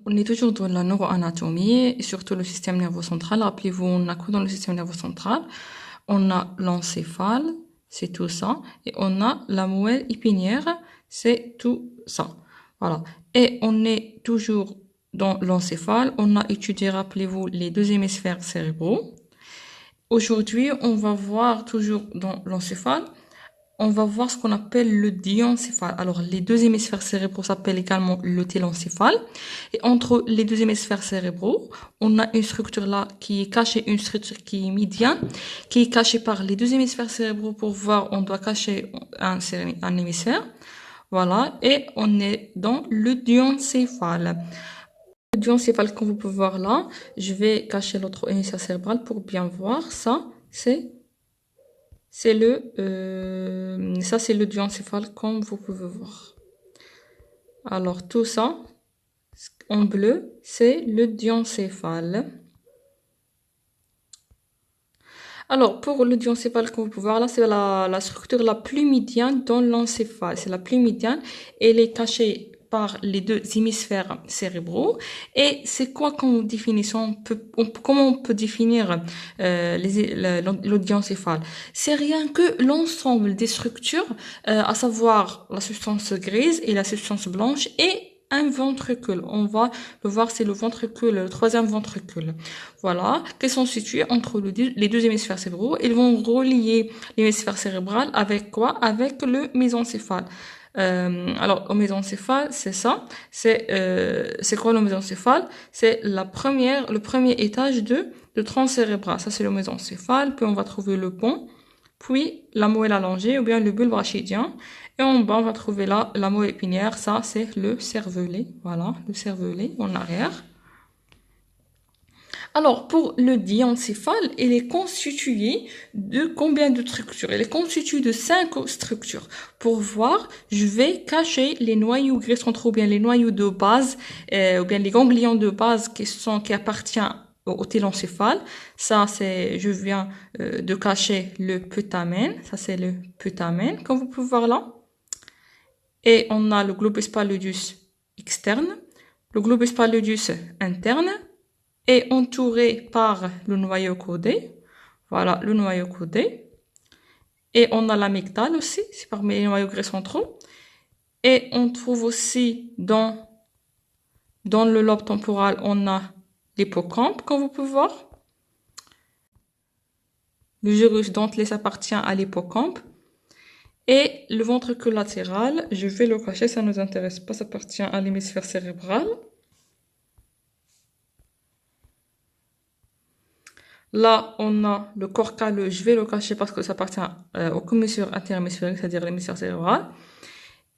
on est toujours dans la neuroanatomie et surtout le système nerveux central. Rappelez-vous, on a quoi dans le système nerveux central? On a l'encéphale, c'est tout ça, et on a la moelle épinière, c'est tout ça. Voilà. Et on est toujours dans l'encéphale. On a étudié, rappelez-vous, les deux hémisphères cérébraux. Aujourd'hui, on va voir toujours dans l'encéphale, on va voir ce qu'on appelle le diencéphale. Alors, les deux hémisphères cérébraux s'appellent également le télencéphale. Et entre les deux hémisphères cérébraux, on a une structure là qui est cachée, une structure qui est médiane, qui est cachée par les deux hémisphères cérébraux. Pour voir, on doit cacher un hémisphère. Voilà. Et on est dans le diencéphale. Le diencéphale, comme vous pouvez voir là, je vais cacher l'autre hémisphère cérébral pour bien voir. Ça, c'est le diencéphale comme vous pouvez voir. Alors tout ça en bleu, c'est le diencéphale. Alors pour le diencéphale comme vous pouvez voir là, c'est la structure la plus médiane dans l'encéphale. C'est la plus médiane. Elle est cachée par les deux hémisphères cérébraux. Et c'est quoi comme définition? Comment on peut définir le diencéphale? C'est rien que l'ensemble des structures, à savoir la substance grise et la substance blanche et un ventricule. On va le voir, c'est le ventricule, le troisième ventricule. Voilà, qui sont situés entre les deux hémisphères cérébraux. Ils vont relier l'hémisphère cérébral avec quoi? Avec le mésencéphale. Alors, au mésencéphale, c'est ça. C'est quoi le mésencéphale? C'est le premier étage de tronc cérébral. Ça, c'est le mésencéphale. Puis, on va trouver le pont. Puis, la moelle allongée ou bien le bulbe rachidien. Et en bas, on va trouver là la moelle épinière. Ça, c'est le cervelet. Voilà, le cervelet en arrière. Alors, pour le diencéphale, il est constitué de combien de structures? Il est constitué de 5 structures. Pour voir, je vais cacher les noyaux gris centraux, ou bien les noyaux de base, ou bien les ganglions de base qui appartiennent au télencéphale. Ça, je viens de cacher le putamen. Ça, c'est le putamen, comme vous pouvez voir là. Et on a le globus pallidus externe, le globus pallidus interne, est entouré par le noyau caudé. Voilà, le noyau caudé. Et on a l'amygdale aussi, c'est parmi les noyaux gris centraux. Et on trouve aussi dans le lobe temporal, on a l'hippocampe, comme vous pouvez voir. Le gyrus dentelé appartient à l'hippocampe. Et le ventricule latéral, je vais le cacher, ça ne nous intéresse pas, ça appartient à l'hémisphère cérébral. Là, on a le corps calleux, je vais le cacher parce que ça appartient au commissure interhémisphérique, c'est-à-dire l'hémisphère cérébral.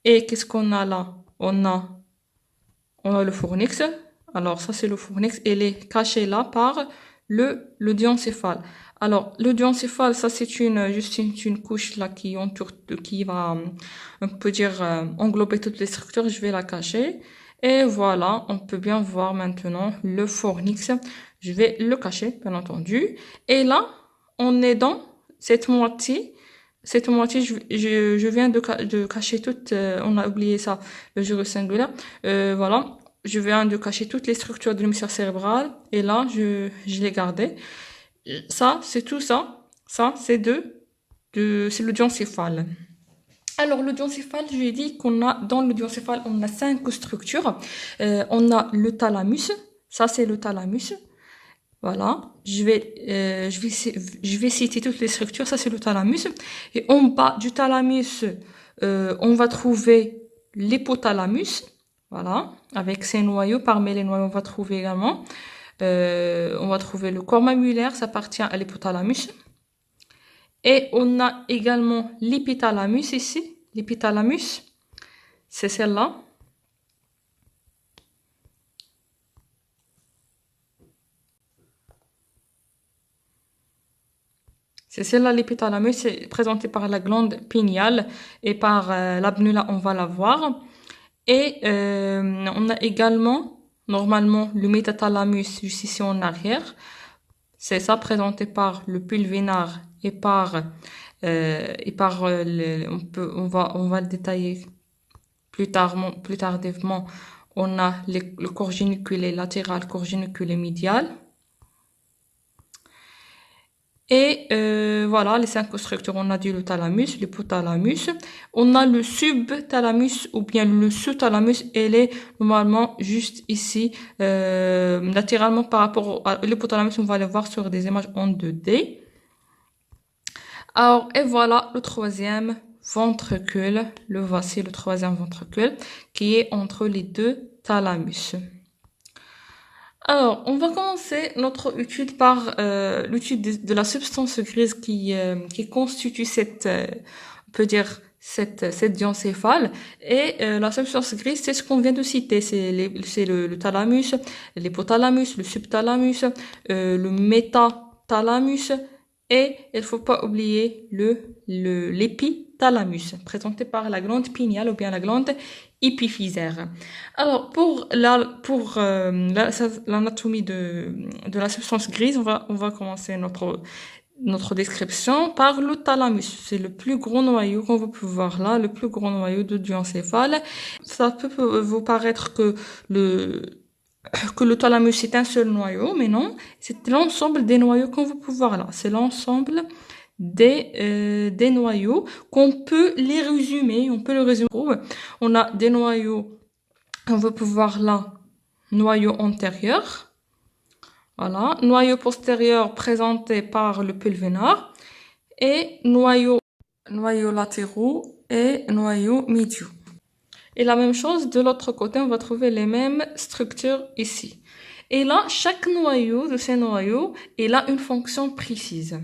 Et qu'est-ce qu'on a là? On a le fornix. Alors, ça, c'est le fornix. Il est caché là par le diencéphale. Alors, le diencéphale, ça, c'est juste une couche là qui entoure, qui va, on peut dire, englober toutes les structures. Je vais la cacher. Et voilà, on peut bien voir maintenant le fornix. Je vais le cacher, bien entendu. Et là, on est dans cette moitié. Cette moitié, je viens de cacher toute, on a oublié ça, le gyrus singulaire. Voilà, je viens de cacher toutes les structures de l'hémisphère cérébral. Et là, je l'ai gardé. Ça, c'est tout ça. Ça, c'est c'est le diencéphale. Alors, le diencéphale, je l'ai dit dans le diencéphale, on a 5 structures. On a le thalamus. Ça, c'est le thalamus. Voilà. Je vais citer toutes les structures. Ça, c'est le thalamus. Et en bas du thalamus, on va trouver l'hypothalamus. Voilà. Avec ses noyaux. Parmi les noyaux, on va trouver également, on va trouver le corps mammulaire. Ça appartient à l'hypothalamus. Et on a également l'hypothalamus ici. L'hypothalamus, c'est celle-là. C'est celle-là, l'hypothalamus, c'est présenté par la glande pinéale et par l'abnula, on va la voir. Et on a également, normalement, le métathalamus juste ici en arrière. C'est ça, présenté par le pulvinar et par on va le détailler plus tardivement on a le corps géniculé latéral, corps géniculé médial. Et voilà, les 5 structures, on a dit le thalamus, l'hypothalamus. On a le subthalamus ou bien le sous-thalamus, elle est normalement juste ici, latéralement par rapport à l'hypothalamus, on va le voir sur des images en 2D. Alors, et voilà le troisième ventricule, le voici le troisième ventricule, qui est entre les deux thalamus. Alors, on va commencer notre étude par l'étude de la substance grise qui constitue on peut dire cette diencéphale. Et la substance grise, c'est ce qu'on vient de citer, c'est le thalamus, l'hypothalamus, le subthalamus, le métathalamus, et il faut pas oublier l'épithalamus, présenté par la glande pinéale ou bien la glande épiphysaire. Alors, pour l'anatomie de la substance grise, on va commencer notre description par le thalamus. C'est le plus gros noyau qu'on peut voir là, le plus gros noyau de diencéphale. Ça peut vous paraître que le thalamus est un seul noyau, mais non, c'est l'ensemble des noyaux qu'on peut voir là. C'est l'ensemble des noyaux qu'on peut les résumer, on peut le résumer. On a des noyaux, on veut pouvoir là, noyau antérieur, voilà, noyau postérieur présenté par le pulvinar, et noyaux latéraux et noyaux médiaux. Et la même chose de l'autre côté, on va trouver les mêmes structures ici. Et là, chaque noyau de ces noyaux, il a une fonction précise.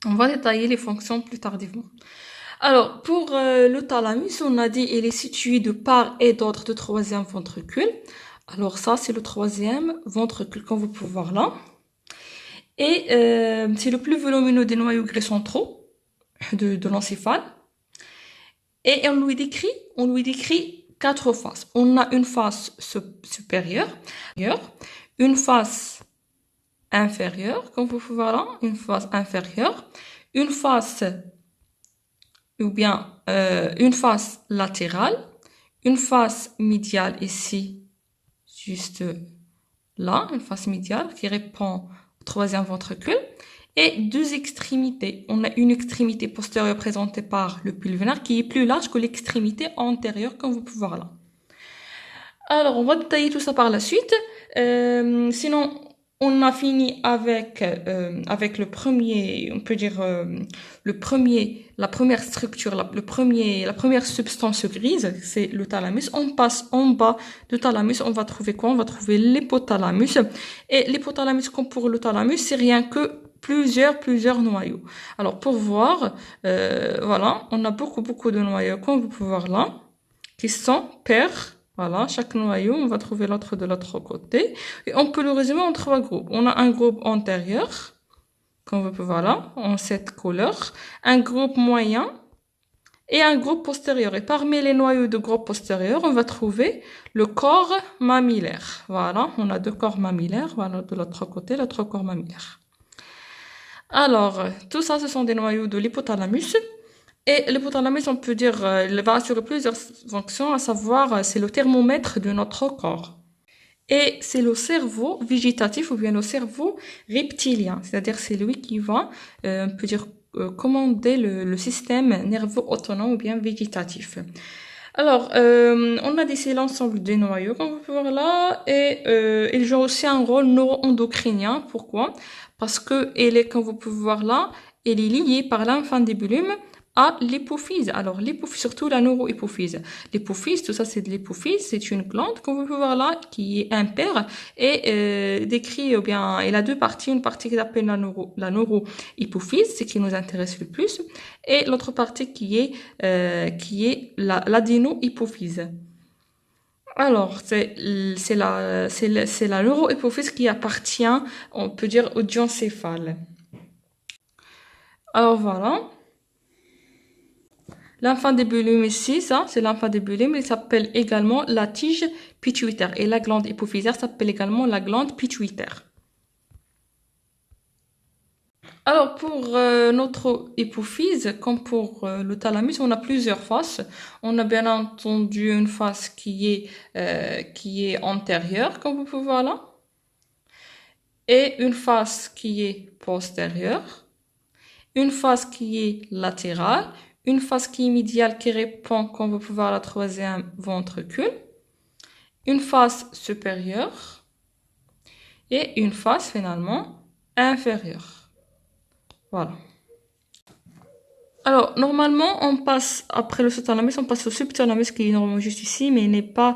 On va détailler les fonctions plus tardivement. Alors, pour le thalamus, on a dit il est situé de part et d'autre du troisième ventricule. Alors ça, c'est le troisième ventricule qu'on peut voir là. Et c'est le plus volumineux des noyaux gris centraux de l'encéphale. Et on lui décrit 4 faces. On a une face supérieure, une face inférieure, comme vous pouvez voir là, une face inférieure, une face ou bien une face latérale, une face médiale ici, juste là, une face médiale qui répond au troisième ventricule, et 2 extrémités. On a une extrémité postérieure présentée par le pulvinar qui est plus large que l'extrémité antérieure, comme vous pouvez voir là. Alors, on va détailler tout ça par la suite. Sinon, on a fini avec le premier, on peut dire la première structure, la première substance grise, c'est le thalamus. On passe en bas du thalamus, on va trouver quoi? On va trouver l'hypothalamus. Et l'hypothalamus, comme pour le thalamus, c'est rien que plusieurs noyaux. Alors pour voir, voilà, on a beaucoup de noyaux, comme vous pouvez voir là, qui sont pairs. Voilà, chaque noyau, on va trouver l'autre de l'autre côté. Et on peut le résumer en 3 groupes. On a un groupe antérieur, comme vous pouvez voir là, en cette couleur, un groupe moyen et un groupe postérieur. Et parmi les noyaux de groupe postérieur, on va trouver le corps mammillaire. Voilà, on a 2 corps mammillaires. Voilà, de l'autre côté, l'autre corps mammillaire. Alors, tout ça, ce sont des noyaux de l'hypothalamus. Et l'hypothalamus, on peut dire, il va assurer plusieurs fonctions, à savoir, c'est le thermomètre de notre corps. Et c'est le cerveau végétatif ou bien le cerveau reptilien, c'est-à-dire c'est lui qui va, on peut dire, commander le système nerveux autonome ou bien végétatif. Alors, on a décidé l'ensemble des noyaux, comme vous pouvez voir là, et il joue aussi un rôle neuro-endocrinien. Pourquoi? Parce que comme vous pouvez voir là, elle est liée par l'infundibulum à l'hypophyse. Alors, l'hypophyse, surtout la neurohypophyse. L'hypophyse, tout ça, c'est de l'hypophyse. C'est une glande, comme vous pouvez voir là, qui est impaire et décrit, ou bien, elle a 2 parties. Une partie qui s'appelle la neurohypophyse, c'est qui nous intéresse le plus, et l'autre partie qui est l'adénohypophyse. Alors, c'est la neurohypophyse qui appartient, on peut dire, au diencéphale. Alors, voilà. L'infundibulum ici, ça, c'est l'infundibulum, il s'appelle également la tige pituitaire. Et la glande hypophysaire s'appelle également la glande pituitaire. Alors, pour notre hypophyse, comme pour le thalamus, on a plusieurs faces. On a bien entendu une face qui est antérieure, comme vous pouvez voir là, et une face qui est postérieure, une face qui est latérale, une face qui est médiale qui répond, comme vous pouvez voir, à la troisième ventricule, une face supérieure et une face finalement inférieure. Voilà. Alors, normalement, on passe, après le sous-thalamus, on passe au subthalamus qui est normalement juste ici, mais n'est pas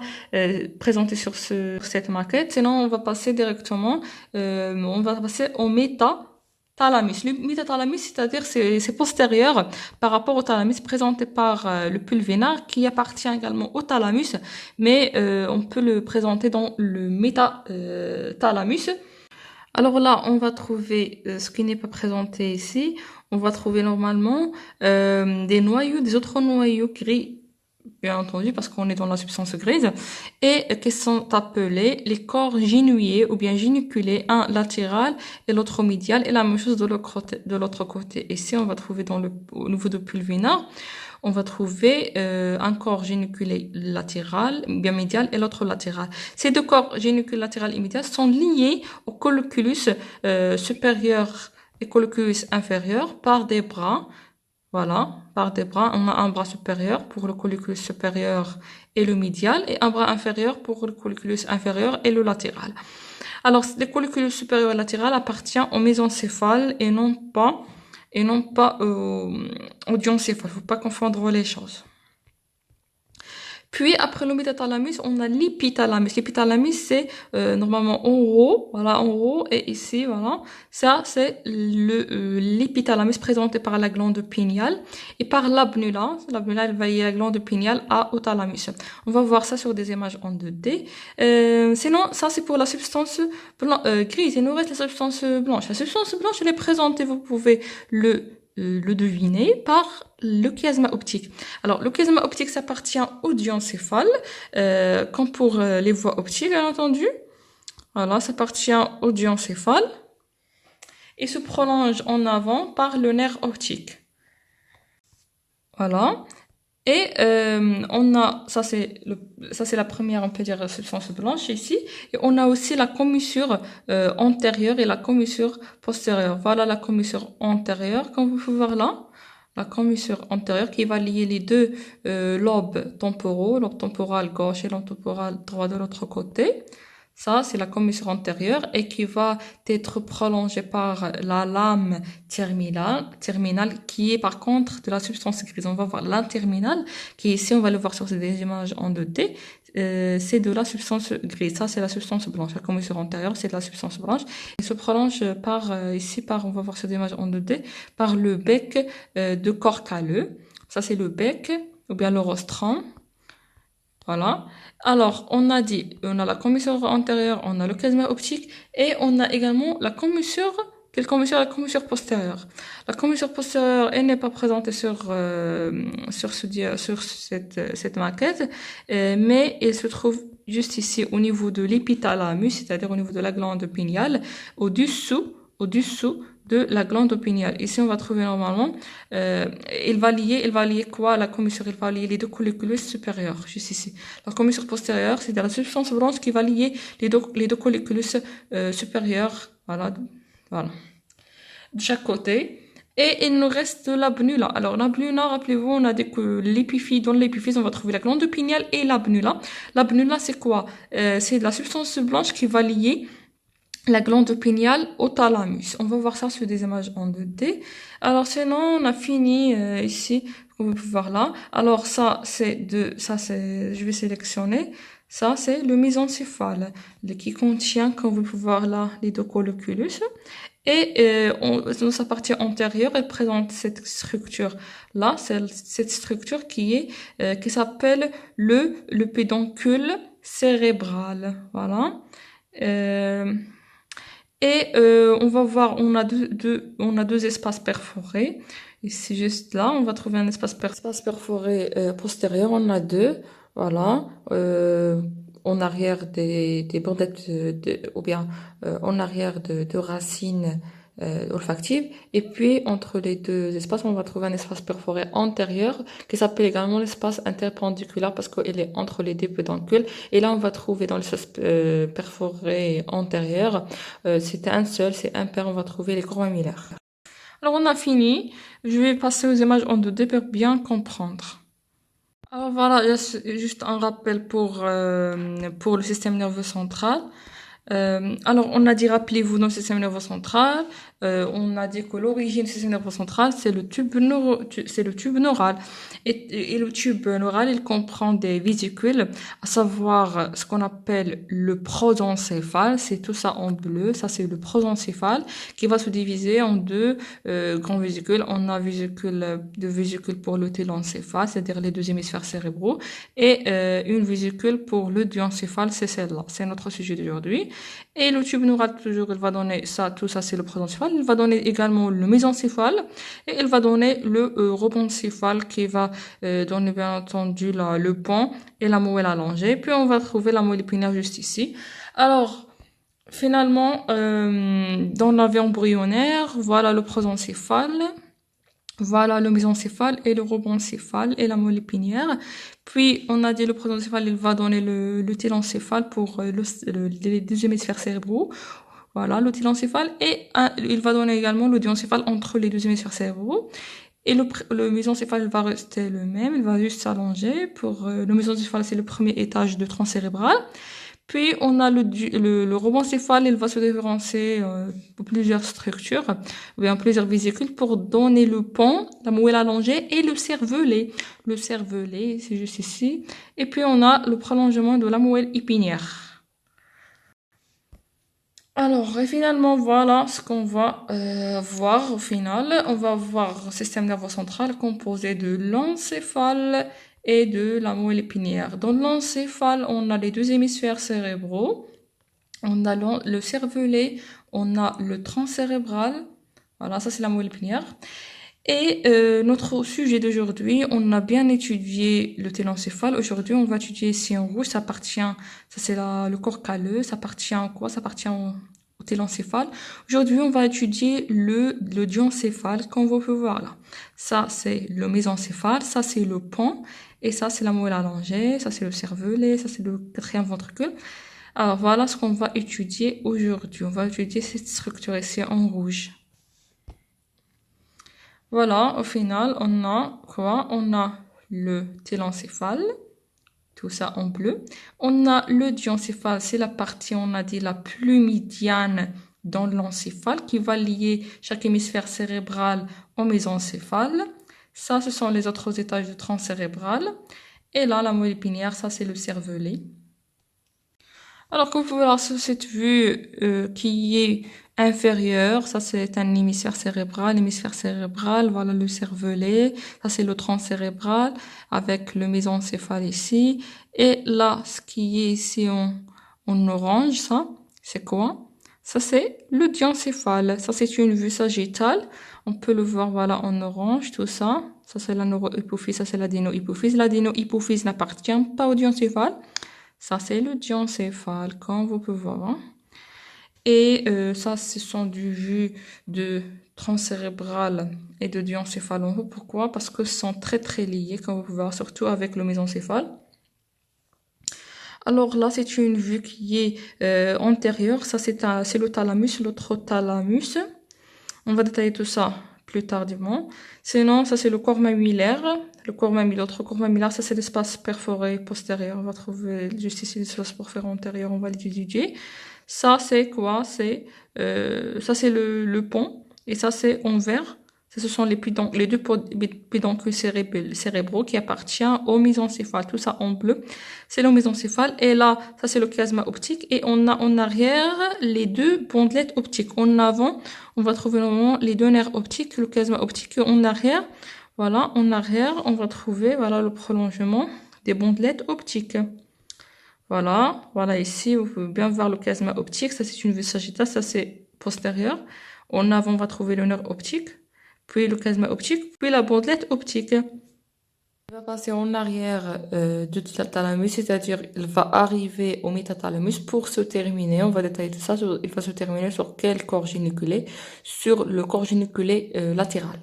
présenté sur cette maquette. Sinon, on va passer directement, on va passer au métathalamus. Le métathalamus, c'est-à-dire c'est postérieur par rapport au thalamus présenté par le pulvinar qui appartient également au thalamus, mais on peut le présenter dans le métathalamus. Alors là, on va trouver ce qui n'est pas présenté ici. On va trouver normalement des noyaux, des autres noyaux gris, bien entendu, parce qu'on est dans la substance grise, et qui sont appelés les corps génuiers ou bien géniculés, un latéral et l'autre médial, et la même chose de l'autre côté. Ici, on va trouver au niveau de pulvinar, on va trouver un corps géniculé latéral, bien médial, et l'autre latéral. Ces deux corps géniculés latéral et médial sont liés au colliculus supérieur et colliculus inférieur par des bras. Voilà, par des bras. On a un bras supérieur pour le colliculus supérieur et le médial, et un bras inférieur pour le colliculus inférieur et le latéral. Alors, le colliculus supérieur et latéral appartient au mésencéphale et non pas au diencéphale. Faut pas confondre les choses. Puis après le métathalamus, on a l'hypothalamus. L'hypothalamus, c'est normalement en haut, voilà, en haut, et ici, voilà. Ça, c'est l'hypothalamus présenté par la glande pinéale et par l'abnula. L'abnula, elle va lier la glande pinéale au thalamus. On va voir ça sur des images en 2D. Sinon, ça, c'est pour la substance grise. Il nous reste la substance blanche. La substance blanche, elle est présentée, vous pouvez le deviner par le chiasma optique. Alors, le chiasma optique s'appartient au diencéphale, comme pour les voies optiques, bien entendu. Voilà, ça appartient au diencéphale et se prolonge en avant par le nerf optique. Voilà. Et on a, ça c'est la première, on peut dire, substance blanche ici. Et on a aussi la commissure antérieure et la commissure postérieure. Voilà la commissure antérieure, comme vous pouvez voir là. La commissure antérieure qui va lier les deux lobes temporaux, lobe temporal gauche et lobe temporal droit de l'autre côté. Ça, c'est la commissure antérieure et qui va être prolongée par la lame terminale qui est par contre de la substance grise. On va voir la terminale qui ici, on va le voir sur des images en 2D. C'est de la substance grise. Ça, c'est la substance blanche. La commissure antérieure, c'est de la substance blanche. Il se prolonge on va voir sur des images en 2D, par le bec de corps calleux. Ça, c'est le bec ou bien le rostrum. Voilà. Alors, on a la commissure antérieure, on a le chiasma optique et on a également la commissure, quelle commissure? La commissure postérieure. La commissure postérieure, elle n'est pas présentée sur cette maquette, mais elle se trouve juste ici au niveau de l'hypothalamus, c'est-à-dire au niveau de la glande pinéale, au-dessous de la glande pinéale. Ici, on va trouver normalement, il va lier quoi? La commissure, il va lier les deux colliculus supérieurs, juste ici. La commissure postérieure, c'est de la substance blanche qui va lier les deux colliculus supérieurs, voilà, de chaque côté. Et il nous reste l'abnula. Alors, l'abnula, rappelez-vous, on a dit que dans l'épiphyse, on va trouver la glande pinéale et l'abnula. L'abnula, c'est quoi? C'est de la substance blanche qui va lier la glande pinéale au thalamus. On va voir ça sur des images en 2D. Alors sinon, on a fini ici, comme vous pouvez voir là. Alors je vais sélectionner. Ça, c'est le mésencéphale, qui contient, comme vous pouvez voir là, les deux colliculus. Et dans sa partie antérieure, elle présente cette structure-là, cette structure qui s'appelle le pédoncule cérébral. Voilà. On va voir, on a deux espaces perforés. Ici, juste là, on va trouver un espace perforé postérieur. On a deux, voilà, en arrière des bandettes, ou bien en arrière de racines olfactive. Et puis, entre les deux espaces, on va trouver un espace perforé antérieur qui s'appelle également l'espace interpendiculaire parce qu'il est entre les deux pédoncules. Et là, on va trouver dans l'espace perforé antérieur, c'est un seul, c'est impair, on va trouver les corps mammillaires. Alors, on a fini. Je vais passer aux images en 2D pour bien comprendre. Alors voilà, juste un rappel pour le système nerveux central. Alors, on a dit, rappelez-vous, dans le système nerveux central, on a dit que l'origine du système nerveux central, c'est le tube neural. Et le tube neural, il comprend des vésicules, à savoir ce qu'on appelle le prosencéphale, c'est tout ça en bleu, ça c'est le prosencéphale, qui va se diviser en deux grands vésicules. On a deux vésicules pour le télencéphale, c'est-à-dire les deux hémisphères cérébraux, et une vésicule pour le diencéphale, c'est celle-là. C'est notre sujet d'aujourd'hui. Et le tube neural, toujours, il va donner ça, tout ça, c'est le prosencéphale. Il va donner également le mésencéphale et il va donner le rhoboncéphale qui va donner, bien entendu, le pont et la moelle allongée. Puis, on va trouver la moelle épinière juste ici. Alors, finalement, dans la vie embryonnaire, voilà le prosencéphale. Voilà le mésencéphale et le rhoboncéphale et la moelle épinière. Puis, on a dit le prosencéphale, il va donner le télencéphale pour les deux hémisphères cérébraux. Voilà, le télencéphale. Et il va donner également le diencéphale entre les deux hémisphères cérébraux. Et le mésencéphale va rester le même, il va juste s'allonger. Pour le mésencéphale, c'est le premier étage de tronc cérébral. Puis, on a le rhoboncéphale, il va se différencier pour plusieurs structures, ou bien plusieurs vésicules pour donner le pont, la moelle allongée et le cervelet. Le cervelet, c'est juste ici. Et puis, on a le prolongement de la moelle épinière. Alors, et finalement, voilà ce qu'on va voir au final. On va voir le système nerveux central composé de l'encéphale et de la moelle épinière. Dans l'encéphale, on a les deux hémisphères cérébraux, on a le cervelet, on a le tronc cérébral, voilà, ça c'est la moelle épinière. Et notre sujet d'aujourd'hui, on a bien étudié le télencéphale. Aujourd'hui, on va étudier ici en rouge, ça c'est le corps calleux, ça appartient à quoi? Ça appartient au télencéphale. Aujourd'hui, on va étudier le diencéphale, comme vous pouvez voir là. Ça, c'est le mésencéphale, ça c'est le pont, et ça c'est la moelle allongée, ça c'est le cervelet, ça c'est le quatrième ventricule. Alors voilà ce qu'on va étudier aujourd'hui. On va étudier cette structure ici en rouge. Voilà, au final, on a quoi? On a le télencéphale, tout ça en bleu. On a le diencéphale, c'est la partie, on a dit, la plus médiane dans l'encéphale qui va lier chaque hémisphère cérébral au mésencéphale. Ça, ce sont les autres étages du tronc cérébral. Et là, la moelle épinière, ça, c'est le cervelet. Alors, comme vous pouvez voir sur cette vue qui est inférieure, ça, c'est un hémisphère cérébral, voilà le cervelet, ça, c'est le tronc cérébral avec le mésencéphale ici. Et là, ce qui est ici en orange, ça, c'est quoi? Ça, c'est le diencéphale. Ça, c'est une vue sagittale. On peut le voir, voilà, en orange, tout ça. Ça, c'est la neurohypophyse, ça, c'est l'adénohypophyse. L'adénohypophyse n'appartient pas au diencéphale. Ça, c'est le diencéphale, comme vous pouvez voir. Hein. Et ça, ce sont des vues de tronc cérébral et de diencéphale en haut. Pourquoi? Parce que ce sont très, très liés, comme vous pouvez voir, surtout avec le mésencéphale. Alors là, c'est une vue qui est antérieure. Ça, c'est le thalamus, l'autre thalamus. On va détailler tout ça plus tardivement. Sinon, ça, c'est le corps mammillaire. L'autre corps mammillaire, ça, c'est l'espace perforé postérieur. On va trouver juste ici l'espace perforé antérieur. On va l'étudier. Ça, c'est quoi? Ça, c'est le pont. Et ça, c'est en vert. Ce sont les deux pédoncules cérébraux qui appartiennent au mésencéphale. Tout ça en bleu, c'est le mésencéphale. Et là, ça c'est le chiasma optique. Et on a en arrière les deux bandelettes optiques. En avant, on va trouver normalement les deux nerfs optiques, le chiasma optique. Et en arrière, voilà, en arrière, on va trouver voilà le prolongement des bandelettes optiques. Voilà, voilà ici, vous pouvez bien voir le chiasma optique. Ça c'est une vue sagittale, ça c'est postérieur. En avant, on va trouver le nerf optique. Puis le chiasma optique, puis la bandelette optique. Il va passer en arrière du thalamus, c'est-à-dire il va arriver au métathalamus pour se terminer. On va détailler tout ça. Il va se terminer sur quel corps géniculé? Sur le corps géniculé latéral.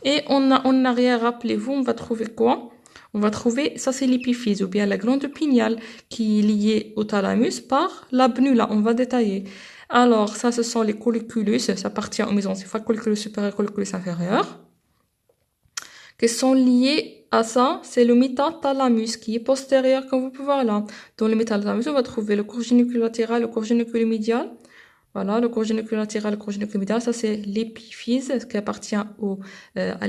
Et en arrière, rappelez-vous, on va trouver quoi? On va trouver, ça c'est l'épiphyse ou bien la glande pinéale qui est liée au thalamus par la bunula. On va détailler. Alors, ça, ce sont les colliculus, ça appartient au mésencéphale, colliculus supérieur, colliculus inférieur, qui sont liés à ça, c'est le métathalamus qui est postérieur, comme vous pouvez voir là. Dans le métathalamus, on va trouver le corps géniculatéral, le corps géniculomédial. Voilà, le corps géniculatéral, le corps géniculomédial, ça c'est l'épiphyse qui appartient à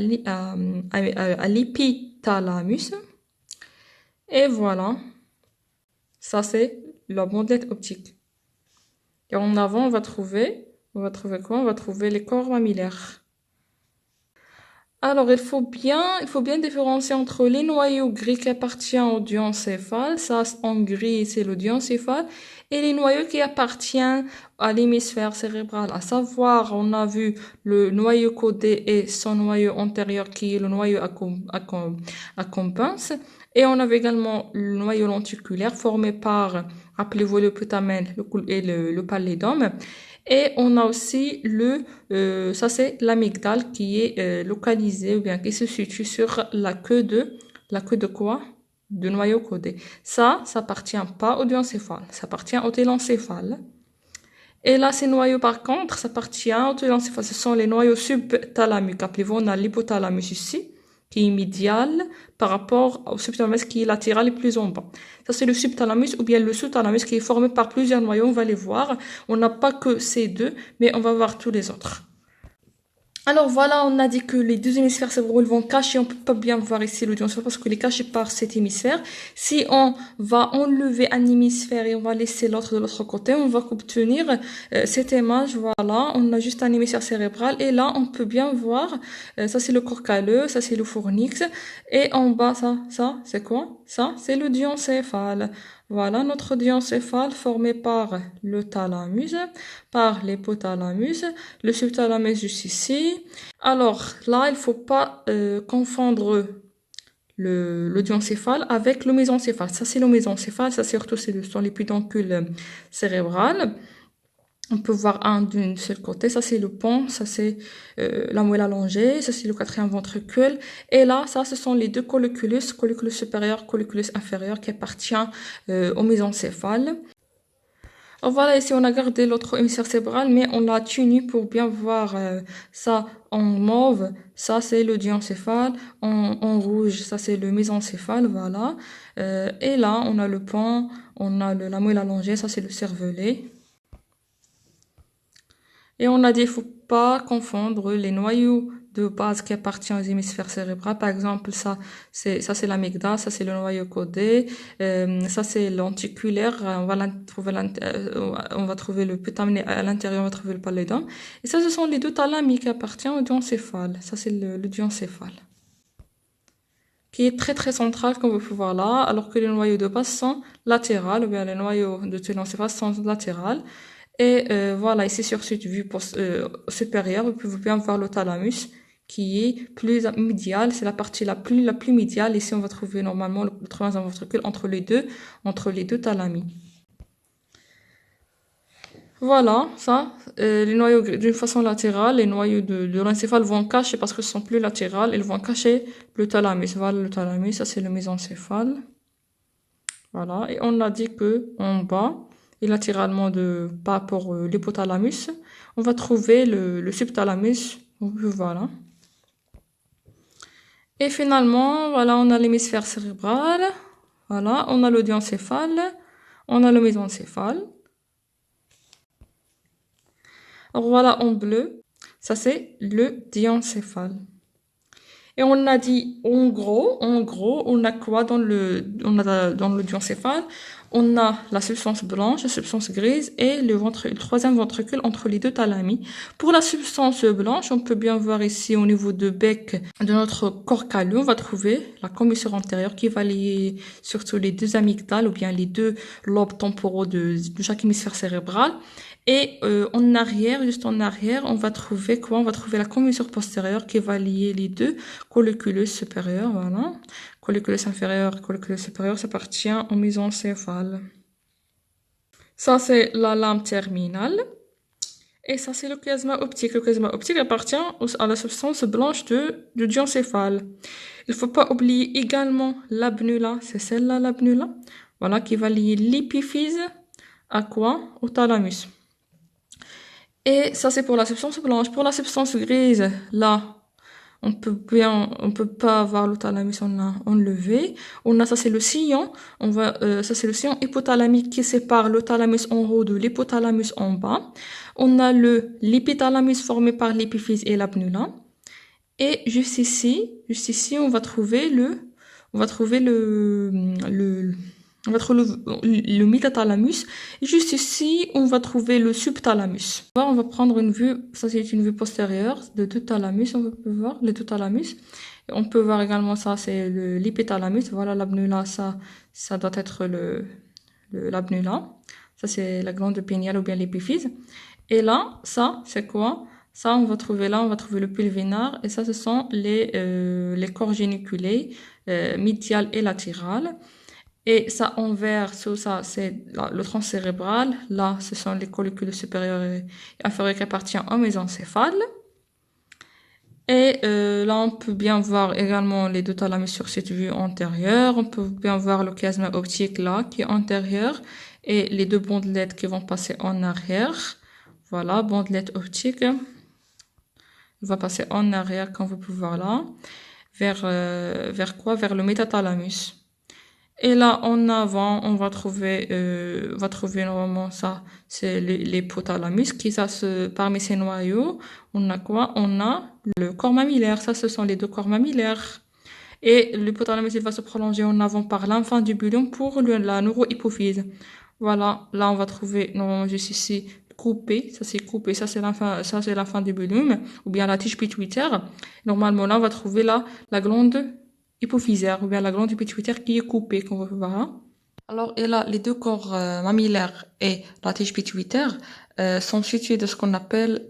l'épithalamus. Et voilà, ça c'est la bandelette optique. Et en avant, on va trouver quoi? On va trouver les corps mammillaires. Alors, il faut bien différencier entre les noyaux gris qui appartiennent au diencéphale, ça en gris c'est le diencéphale, et les noyaux qui appartiennent à l'hémisphère cérébral. À savoir, on a vu le noyau caudé et son noyau antérieur qui est le noyau accumbens. Et on avait également le noyau lenticulaire formé par, rappelez-vous, le putamen et le pallidum. Et on a aussi ça c'est l'amygdale qui est localisée ou bien qui se situe sur la queue de quoi? Du noyau caudé. Ça appartient pas au diencéphale, ça appartient au télencéphale. Et là, ces noyaux, par contre, ça appartient au télencéphale. Ce sont les noyaux subthalamiques. Appelez-vous, on a l'hypothalamus ici, qui est médial par rapport au subthalamus qui est latéral et plus en bas. Ça, c'est le subthalamus ou bien le sous-thalamus qui est formé par plusieurs noyaux. On va les voir. On n'a pas que ces deux, mais on va voir tous les autres. Alors voilà, on a dit que les deux hémisphères cérébraux vont cacher, on peut pas bien voir ici le diencéphale parce qu'il est caché par cet hémisphère. Si on va enlever un hémisphère et on va laisser l'autre de l'autre côté, on va obtenir cette image. Voilà, on a juste un hémisphère cérébral et là on peut bien voir, ça c'est le corps calleux, ça c'est le fornix et en bas ça c'est quoi? Ça c'est le diencéphale. Voilà notre diencéphale formé par le thalamus, par l'hypothalamus, le subthalamus juste ici. Alors là, il faut pas confondre le diencéphale avec le mésencéphale. Ça c'est le mésencéphale, ça surtout ce sont les pédoncules cérébrales. On peut voir un d'une seule côté, ça c'est le pont, ça c'est la moelle allongée, ça c'est le quatrième ventricule. Et là, ça ce sont les deux colliculus, colliculus supérieur, colliculus inférieur qui appartient au mésencéphale. Alors voilà, ici on a gardé l'autre hémisphère cérébral, mais on l'a tenu pour bien voir ça en mauve, ça c'est le diencéphale, en rouge, ça c'est le mésencéphale, voilà. Et là, on a le pont, on a la moelle allongée, ça c'est le cervelet. Et on a dit, il faut pas confondre les noyaux de base qui appartiennent aux hémisphères cérébraux. Par exemple, ça c'est l'amygdale, ça c'est le noyau caudé, ça c'est lenticulaire. On va trouver le putamen à l'intérieur, on va trouver le pallidum. Et ça, ce sont les deux thalamus qui appartiennent au diencéphale. Ça c'est le diencéphale, qui est très très central comme vous pouvez voir là, alors que les noyaux de base sont latérales, ou bien les noyaux de télencéphale sont latérales. Et voilà, ici sur cette vue supérieure, vous pouvez bien voir le thalamus qui est plus médial, c'est la partie la plus médiale. Ici, on va trouver normalement le troisième ventricule entre les deux thalamus. Voilà, ça, les noyaux d'une façon latérale, les noyaux de l'encéphale vont cacher parce que ce sont plus latérales, ils vont cacher le thalamus. Voilà le thalamus, ça c'est le mésencéphale. Voilà, et on a dit que en bas, et latéralement par rapport à l'hypothalamus, on va trouver le subthalamus. Voilà. Et finalement, voilà, on a l'hémisphère cérébral. Voilà, on a le diencéphale, on a le mésencéphale. Alors voilà, en bleu, ça c'est le diencéphale. Et on a dit, en gros, on a quoi dans le diencéphale? on a la substance blanche, la substance grise et le troisième ventricule entre les deux thalamus. Pour la substance blanche, on peut bien voir ici au niveau de bec de notre corps calleux, on va trouver la commissure antérieure qui va lier surtout les deux amygdales ou bien les deux lobes temporaux de chaque hémisphère cérébral. Et en arrière, juste en arrière, on va trouver quoi? On va trouver la commissure postérieure qui va lier les deux colliculus supérieurs, voilà. Colliculus inférieur, colliculus supérieur, ça appartient au mésencéphale. Ça, c'est la lame terminale. Et ça, c'est le chiasma optique. Le chiasma optique appartient à la substance blanche du diencéphale. Il ne faut pas oublier également l'abnula. C'est celle-là, l'abnula. Voilà, qui va lier l'épiphyse à quoi? Au thalamus. Et ça, c'est pour la substance blanche. Pour la substance grise, là, on peut pas avoir le thalamus enlevé. On a, ça c'est le sillon. Ça c'est le sillon hypothalamique qui sépare le thalamus en haut de l'hypothalamus en bas. On a l'hypothalamus formé par l'épiphyse et l'abnula. Et juste ici, on va trouver le métathalamus. Et juste ici, on va trouver le subthalamus. On va prendre une vue, ça c'est une vue postérieure de deux thalamus, on peut voir les deux thalamus. Et on peut voir également ça, c'est l'hypothalamus. Voilà, l'abnula, ça doit être l'abnula. Ça c'est la glande pinéale ou bien l'épiphyse. Et là, ça, c'est quoi? Ça, on va trouver le pulvinar. Et ça, ce sont les corps géniculés, médial et latéral. Et ça, en vert, ça, c'est le tronc cérébral. Là, ce sont les collicules supérieurs et inférieurs qui appartiennent au mésencéphale. Et là, on peut bien voir également les deux thalamus sur cette vue antérieure. On peut bien voir le chiasme optique là, qui est antérieur. Et les deux bandelettes qui vont passer en arrière. Voilà, bandelette optique. Il va passer en arrière, comme vous pouvez voir là. Vers quoi? Vers le métathalamus. Et là, en avant, on va trouver normalement ça, c'est l'hypothalamus qui parmi ces noyaux, on a quoi? On a le corps mammillaire. Ça, ce sont les deux corps mammillaires. Et l'hypothalamus, il va se prolonger en avant par l'infundibulum pour la neurohypophyse. Voilà. Là, on va trouver, normalement, juste ici, coupé. Ça, c'est coupé. Ça, c'est l'infundibulum ou bien la tige pituitaire. Normalement, là, on va trouver la glande hypophysaire ou bien la glande pituitaire qui est coupée, comme vous pouvez voir. Alors, et là, les deux corps mammillaires et la tige pituitaire sont situés de ce qu'on appelle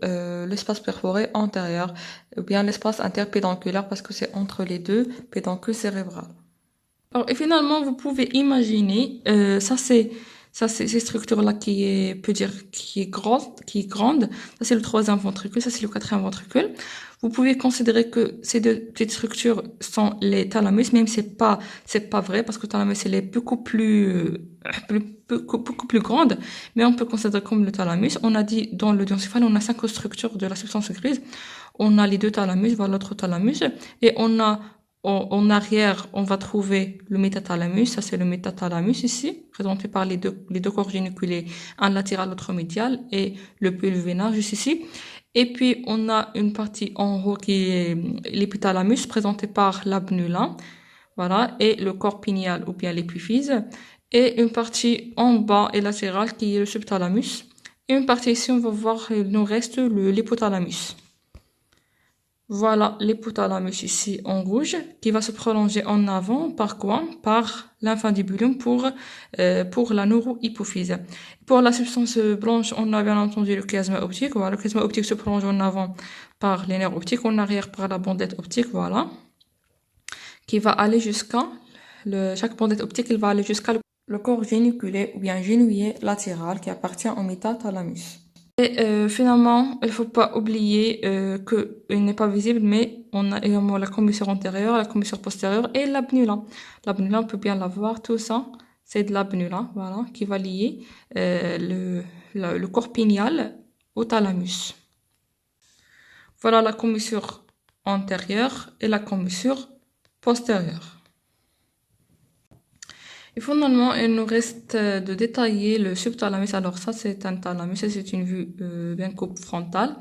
l'espace perforé antérieur ou bien l'espace interpédonculaire parce que c'est entre les deux pédoncules cérébrales. Alors, et finalement, vous pouvez imaginer, ces structures-là qui est grande. Ça, c'est le troisième ventricule. Ça, c'est le quatrième ventricule. Vous pouvez considérer que ces deux petites structures sont les thalamus, même si c'est pas vrai, parce que le thalamus, elle est beaucoup plus grande, mais on peut considérer comme le thalamus. On a dit, dans le diencéphale, on a 5 structures de la substance grise. On a les deux thalamus, voilà l'autre thalamus, et on a, en arrière, on va trouver le métathalamus. Ça, c'est le métathalamus ici, présenté par les deux corps géniculés, un latéral, l'autre médial, et le pulvinar juste ici. Et puis, on a une partie en haut qui est l'hypothalamus, présenté par l'abnula, voilà, et le corps pinéal ou bien l'épiphyse. Et une partie en bas et latérale qui est le subthalamus. Et une partie ici, on va voir, il nous reste l'hypothalamus. Voilà l'hypothalamus ici en rouge qui va se prolonger en avant par quoi? Par l'infundibulum pour la neurohypophyse. Pour la substance blanche, on a bien entendu le chiasme optique. Voilà, le chiasme optique se prolonge en avant par les nerfs optiques, en arrière par la bandelette optique, voilà, qui va aller chaque bandelette optique, il va aller jusqu'à le corps géniculé ou bien génouillé latéral qui appartient au métathalamus. Et finalement, il faut pas oublier qu'il n'est pas visible, mais on a également la commissure antérieure, la commissure postérieure et l'abnula. L'abnula, on peut bien la voir, tout ça, c'est de l'abnula, voilà, qui va lier le corps pinéal au thalamus. Voilà la commissure antérieure et la commissure postérieure. Et finalement, il nous reste de détailler le subthalamus. Alors ça, c'est un thalamus, c'est une vue bien coupe frontale.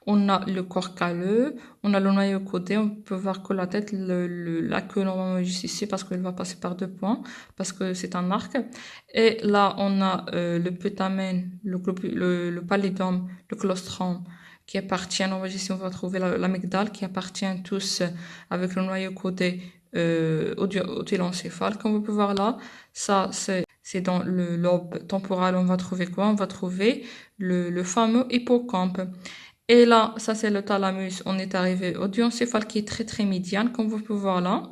On a le corps calleux, on a le noyau codé, on peut voir que la tête, la queue normalement est juste ici parce qu'elle va passer par 2 points, parce que c'est un arc. Et là, on a le putamen, le pallidum, le colostrum, qui appartiennent, on va trouver l'amygdale, qui appartiennent tous avec le noyau codé au télencéphale. Comme vous pouvez voir là, ça c'est dans le lobe temporal, on va trouver quoi? On va trouver le fameux hippocampe. Et là, ça c'est le thalamus, on est arrivé au diencéphale qui est très très médiane, comme vous pouvez voir là.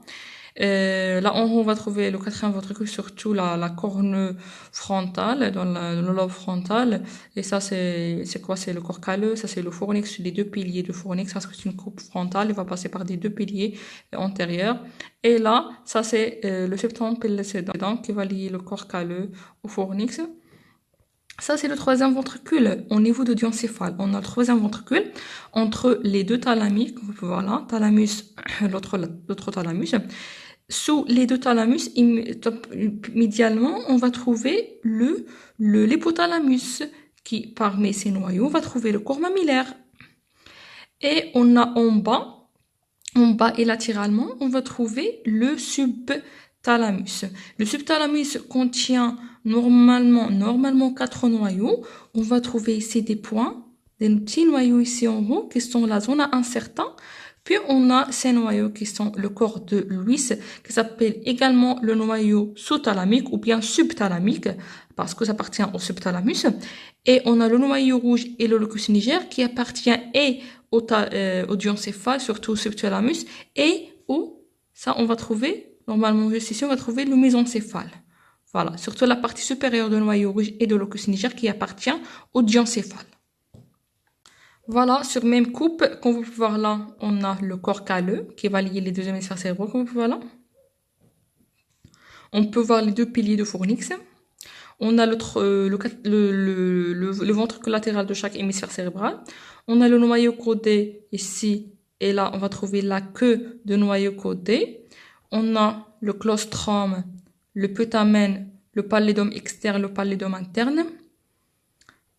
Là, en haut, on va trouver le quatrième ventricule, surtout la cornue frontale, dans le lobe frontal. Et ça, c'est quoi? C'est le corps calleux, ça c'est le fornix, les 2 piliers du fornix, parce que c'est une coupe frontale, il va passer par des 2 piliers antérieurs. Et là, ça c'est le septum pellucidum qui va lier le corps calleux au fornix. Ça, c'est le troisième ventricule au niveau du diencéphale. On a le troisième ventricule entre les 2 thalamus, comme vous pouvez voir là, thalamus, l'autre thalamus. Sous les 2 thalamus, médialement, on va trouver l'hypothalamus qui, parmi ces noyaux, va trouver le corps mammillaire. Et on a en bas et latéralement, on va trouver le subthalamus. Le subthalamus contient normalement 4 noyaux. On va trouver ici des points, des petits noyaux ici en haut qui sont la zone incertain. Puis on a ces noyaux qui sont le corps de Lewis, qui s'appelle également le noyau sous-thalamique ou bien subthalamique, parce que ça appartient au subthalamus. Et on a le noyau rouge et le locus niger qui appartient et au diencéphale, surtout au subthalamus, et ça on va trouver, normalement juste ici, on va trouver le mésencéphale. Voilà, surtout la partie supérieure du noyau rouge et de locus niger qui appartient au diencéphale. Voilà, sur même coupe, comme vous pouvez voir là, on a le corps calleux qui va lier les 2 hémisphères cérébraux, comme vous pouvez voir là. On peut voir les 2 piliers de fornix. On a le ventricule latéral de chaque hémisphère cérébral. On a le noyau codé ici, et là, on va trouver la queue de noyau codé. On a le colostrum, le putamen, le pallidum externe, le pallidum interne.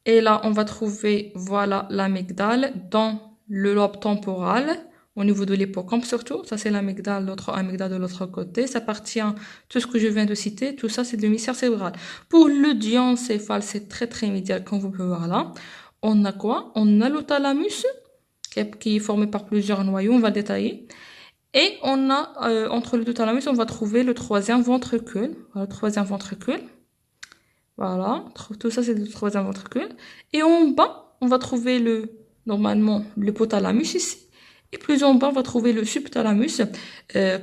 Et là, on va trouver, voilà, l'amygdale dans le lobe temporal, au niveau de l'hippocampe surtout. Ça, c'est l'amygdale, l'autre amygdale de l'autre côté. Ça appartient, tout ce que je viens de citer, tout ça, c'est de l'hémisphère cérébral. Pour le diencéphale, c'est très, très médial, comme vous pouvez voir là. On a quoi? On a le thalamus, qui est formé par plusieurs noyaux, on va détailler. Et on a, entre les 2 thalamus, on va trouver le troisième ventricule. Voilà, le troisième ventricule. Voilà, tout ça c'est le troisième ventricule. Et en bas, on va trouver normalement l'hypothalamus ici. Et plus en bas, on va trouver le subthalamus,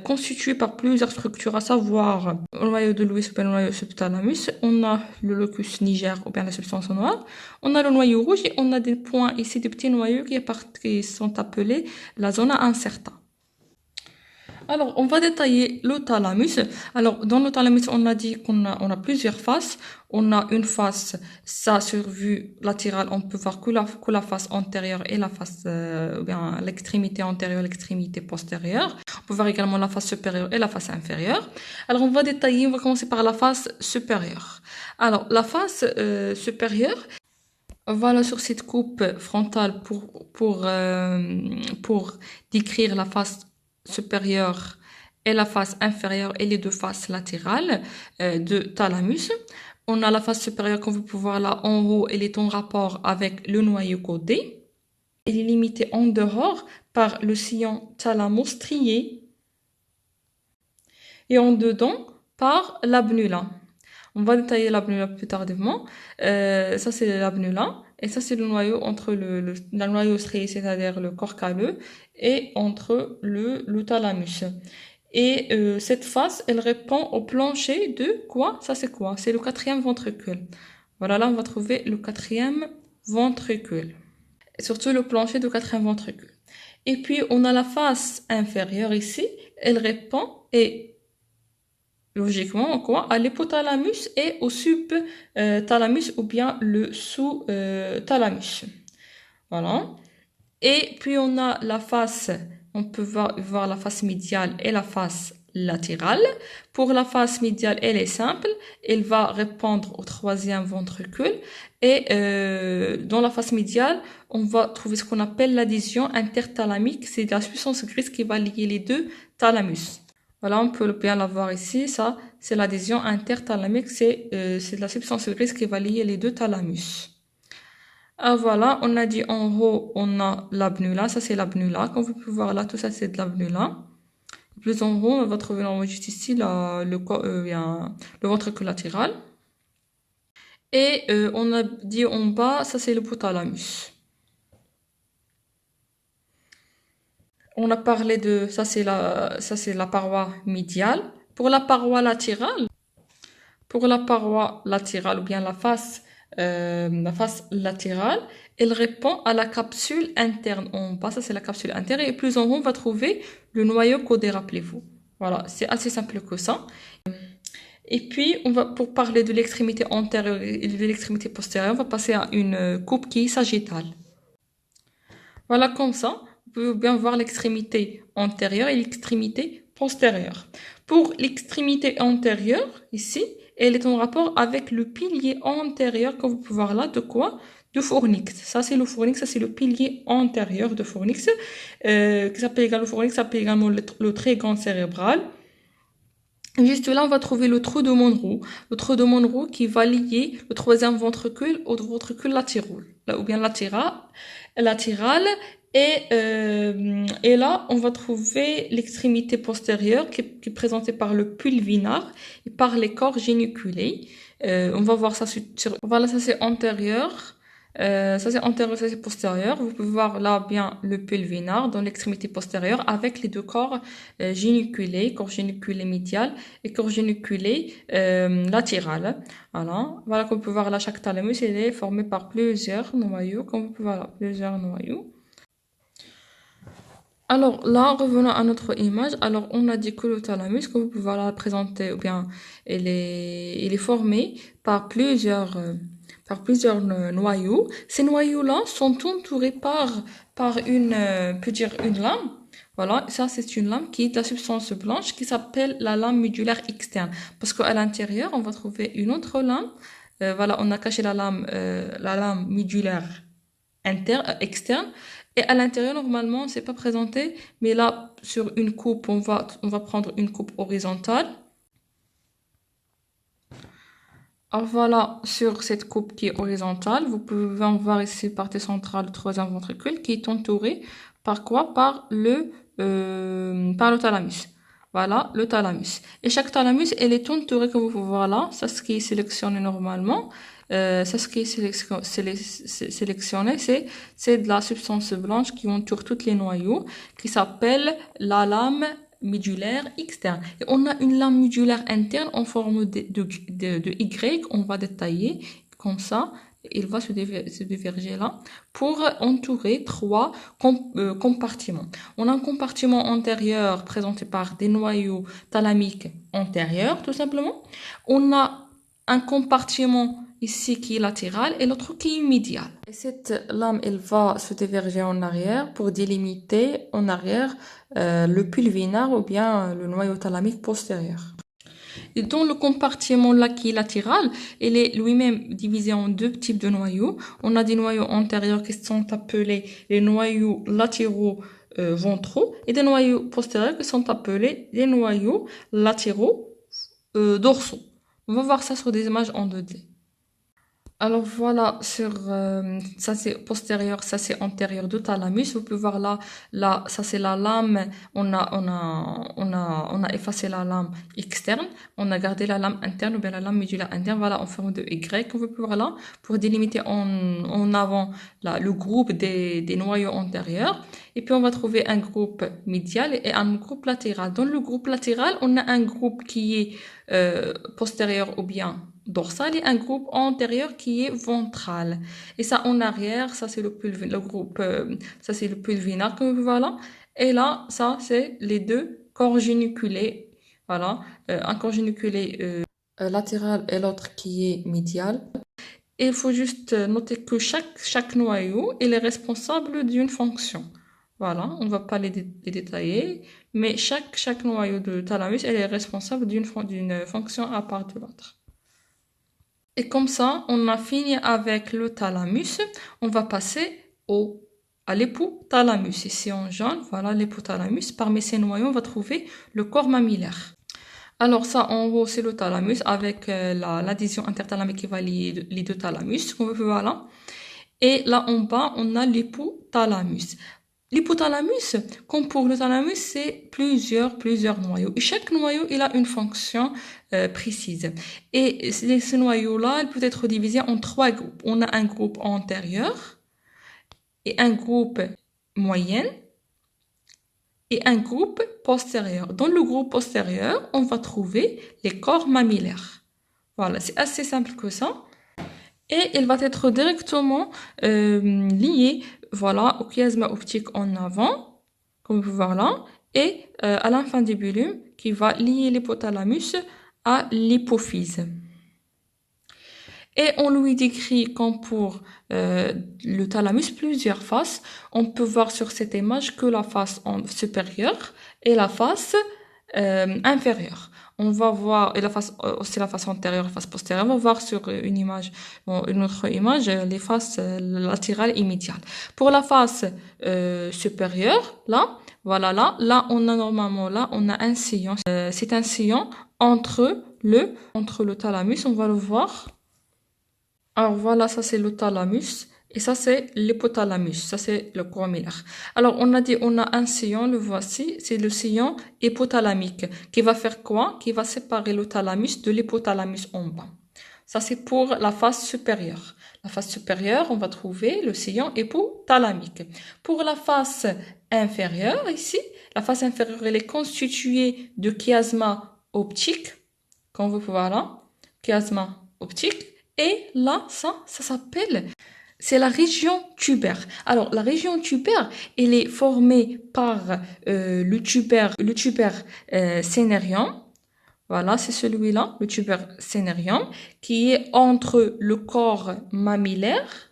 constitué par plusieurs structures, à savoir le noyau de Lewis ou bien le noyau subthalamus. On a le locus niger ou bien la substance noire. On a le noyau rouge et on a des points ici, des petits noyaux qui sont appelés la zone incerta. Alors, on va détailler le thalamus. Alors, dans le thalamus, on a dit qu'on a plusieurs faces. On a une face, ça sur vue latérale, on peut voir que la face antérieure et la face, bien l'extrémité antérieure, l'extrémité postérieure. On peut voir également la face supérieure et la face inférieure. Alors, on va détailler, on va commencer par la face supérieure. Alors, la face supérieure, voilà sur cette coupe frontale pour décrire la face supérieure et la face inférieure et les 2 faces latérales de thalamus. On a la face supérieure, comme vous pouvez voir là en haut, elle est en rapport avec le noyau codé. Elle est limitée en dehors par le sillon thalamo-strié et en dedans par l'abnula. On va détailler l'abnula plus tardivement. Ça c'est l'abnula. Et ça, c'est le noyau entre le noyau strié, c'est-à-dire le corps calleux, et entre le thalamus. Et cette face, elle répond au plancher de quoi? Ça, c'est quoi? C'est le 4e ventricule. Voilà, là, on va trouver le 4e ventricule. Et surtout le plancher du 4e ventricule. Et puis, on a la face inférieure ici. Elle répond, et logiquement, quoi, à l'hypothalamus et au subthalamus ou bien le sous-thalamus. Voilà. Et puis on a la face, on peut voir la face médiale et la face latérale. Pour la face médiale, elle est simple. Elle va répondre au troisième ventricule. Et dans la face médiale, on va trouver ce qu'on appelle l'adhésion interthalamique. C'est la substance grise qui va lier les deux thalamus. Voilà, on peut bien la voir ici. Ça, c'est l'adhésion interthalamique. C'est de la substance grise qui va lier les deux thalamus. Ah voilà, on a dit en haut, on a l'abnula. Ça, c'est l'abnula. Comme vous pouvez voir là, tout ça, c'est de l'abnula. Plus en haut, on va trouver juste ici le ventricule latéral. Et on a dit en bas, ça, c'est l'hypothalamus. On a parlé de, ça c'est la paroi médiale. Pour la paroi latérale, ou bien la face latérale, elle répond à la capsule interne en bas, ça c'est la capsule interne, et plus en haut, on va trouver le noyau caudé, rappelez-vous. Voilà, c'est assez simple que ça. Et puis, pour parler de l'extrémité antérieure et de l'extrémité postérieure, on va passer à une coupe qui est sagittale. Voilà, comme ça, vous pouvez bien voir l'extrémité antérieure et l'extrémité postérieure. Pour l'extrémité antérieure, ici, elle est en rapport avec le pilier antérieur, comme vous pouvez voir là, de quoi? De fornix. Ça, c'est le fornix, ça, c'est le pilier antérieur de fornix, qui s'appelle également le fornix, s'appelle également le triangle cérébral. Juste là, on va trouver le trou de Monroe. Le trou de Monroe qui va lier le troisième ventricule au ventricule latéral, ou bien latéral. Et là, on va trouver l'extrémité postérieure qui est présentée par le pulvinar et par les corps géniculés. On va voir ça voilà, ça c'est antérieur. Ça c'est antérieur, ça c'est postérieur. Vous pouvez voir là bien le pulvinar dans l'extrémité postérieure avec les deux corps géniculés, corps géniculé médial et corps géniculé latéral. Voilà, comme vous pouvez voir là, chaque thalamus il est formé par plusieurs noyaux, comme vous pouvez voir là, plusieurs noyaux. Alors là, revenons à notre image. Alors on a dit que le thalamus, comme vous pouvez voir là, présenter, ou bien il est formé par plusieurs noyaux. Ces noyaux-là sont entourés par une lame. Voilà, ça c'est une lame qui est de la substance blanche qui s'appelle la lame médulaire externe. Parce qu'à l'intérieur, on va trouver une autre lame. Voilà, on a caché la lame médulaire externe. Et à l'intérieur, normalement, c'est pas présenté. Mais là, sur une coupe, on va prendre une coupe horizontale. Alors voilà, sur cette coupe qui est horizontale, vous pouvez en voir ici partie centrale du troisième ventricule qui est entouré par quoi? Par le thalamus. Voilà, le thalamus. Et chaque thalamus, elle est entourée, comme vous pouvez voir là, ça ce qui est sélectionné normalement. Ça ce qui est sélectionné, c'est de la substance blanche qui entoure tous les noyaux, qui s'appelle la lame médulaire externe. Et on a une lame médulaire interne en forme de Y, on va détailler comme ça. Il va se diverger là pour entourer trois compartiments. On a un compartiment antérieur présenté par des noyaux thalamiques antérieurs, tout simplement. On a un compartiment ici qui est latéral et l'autre qui est médial. Et cette lame, elle va se diverger en arrière pour délimiter en arrière le pulvinar ou bien le noyau thalamique postérieur. Et dans le compartiment là qui est latéral, il est lui-même divisé en deux types de noyaux. On a des noyaux antérieurs qui sont appelés les noyaux latéraux ventraux et des noyaux postérieurs qui sont appelés les noyaux latéraux dorsaux. On va voir ça sur des images en 2D. Alors voilà, ça c'est postérieur, ça c'est antérieur du thalamus. Vous pouvez voir là, ça c'est la lame. On a effacé la lame externe. On a gardé la lame interne ou bien la lame médulaire interne. Voilà, en forme de Y. Vous pouvez voir là pour délimiter en avant là, le groupe des noyaux antérieurs. Et puis on va trouver un groupe médial et un groupe latéral. Dans le groupe latéral, on a un groupe qui est postérieur ou bien dorsal et un groupe antérieur qui est ventral. Et ça en arrière, ça c'est le pulvinar que vous voyez là. Et là, ça c'est les deux corps géniculés. Voilà, un corps géniculé latéral et l'autre qui est médial. Et il faut juste noter que chaque noyau il est responsable d'une fonction. Voilà, on ne va pas les détailler, mais chaque noyau de thalamus, elle est responsable d'une fonction à part de l'autre. Et comme ça, on a fini avec le thalamus. On va passer à l'hypothalamus. Ici en jaune, voilà l'hypothalamus. Parmi ces noyaux, on va trouver le corps mammillaire. Alors ça, en haut, c'est le thalamus avec l'adhésion interthalamique qui va lier les deux thalamus. Voilà. Et là en bas, on a l'hypothalamus. L'hypothalamus, comme pour le thalamus, c'est plusieurs noyaux. Et chaque noyau, il a une fonction précise. Et ce noyau-là, il peut être divisé en 3 groupes. On a un groupe antérieur, et un groupe moyen, et un groupe postérieur. Dans le groupe postérieur, on va trouver les corps mammillaires. Voilà, c'est assez simple que ça. Et il va être directement lié, voilà, au chiasme optique en avant, comme vous pouvez voir là, et à l'infundibulum qui va lier l'hypothalamus à l'hypophyse. Et on lui décrit comme pour le thalamus plusieurs faces. On peut voir sur cette image que la face supérieure et la face inférieure. On va voir, et aussi la face antérieure et la face postérieure, on va voir sur une autre image, les faces latérales et médiales. Pour la face supérieure, là, voilà, là, on a normalement, là, on a un sillon. C'est un sillon entre le thalamus, on va le voir. Alors voilà, ça c'est le thalamus. Et ça, c'est l'hypothalamus. Ça, c'est le corps mammillaire. Alors, on a dit, on a un sillon, le voici. C'est le sillon hypothalamique. Qui va faire quoi? Qui va séparer le thalamus de l'hypothalamus en bas. Ça, c'est pour la face supérieure. La face supérieure, on va trouver le sillon hypothalamique. Pour la face inférieure, ici, la face inférieure, elle est constituée de chiasma optique. Comme vous pouvez voir là. Chiasma optique. Et là, ça s'appelle... C'est la région tubaire. Alors, la région tubaire, elle est formée par le tubaire cénérium. Voilà, c'est celui-là, le tubaire cénérium, qui est entre le corps mammillaire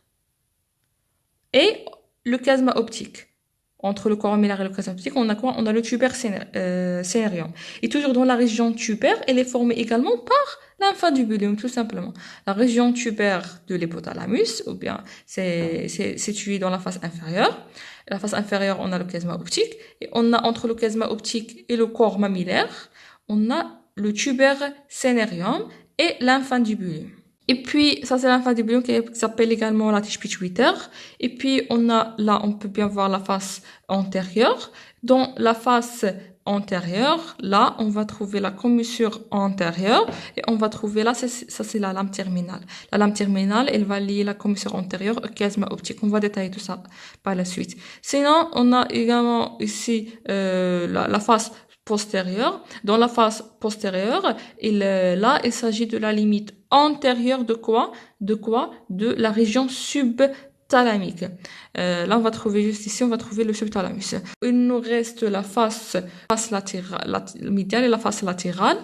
et le chiasme optique. Entre le corps mammillaire et le chiasme optique, on a quoi? On a le tubaire cénérium. Et toujours dans la région tubaire, elle est formée également par l'infundibulum, tout simplement. La région tubaire de l'hypothalamus, ou bien c'est situé dans la face inférieure. La face inférieure, on a le chiasme optique. Et on a entre le chiasme optique et le corps mammillaire, on a le tubaire cénérium et l'infundibulum. Et puis, ça c'est l'infundibulum qui s'appelle également la tige pituitaire. Et puis, on peut bien voir la face antérieure. Dans la face antérieure, là, on va trouver la commissure antérieure et on va trouver là, ça c'est la lame terminale. La lame terminale, elle va lier la commissure antérieure au chiasme optique. On va détailler tout ça par la suite. Sinon, on a également ici la face postérieure. Dans la face postérieure, là, il s'agit de la limite antérieure de quoi? De la région subthalamique. Là, on va trouver juste ici, on va trouver le subthalamus. Il nous reste la face latérale, médiale et la face latérale.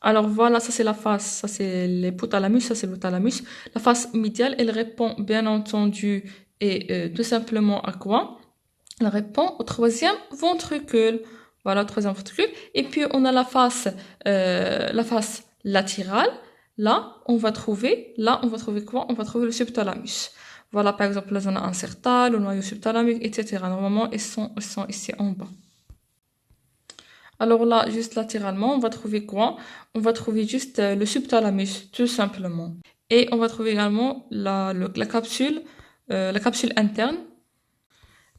Alors voilà, ça c'est la face, ça c'est l'hypothalamus, ça c'est le thalamus. La face médiale, elle répond bien entendu et tout simplement à quoi? Elle répond au troisième ventricule. Voilà, troisième ventricule. Et puis on a la face latérale. Là, on va trouver quoi? On va trouver le subthalamus. Voilà, par exemple, la zone insertale, le noyau subthalamique, etc. Normalement, ils sont ici en bas. Alors là, juste latéralement, on va trouver quoi? On va trouver juste le subthalamus, tout simplement. Et on va trouver également la capsule interne.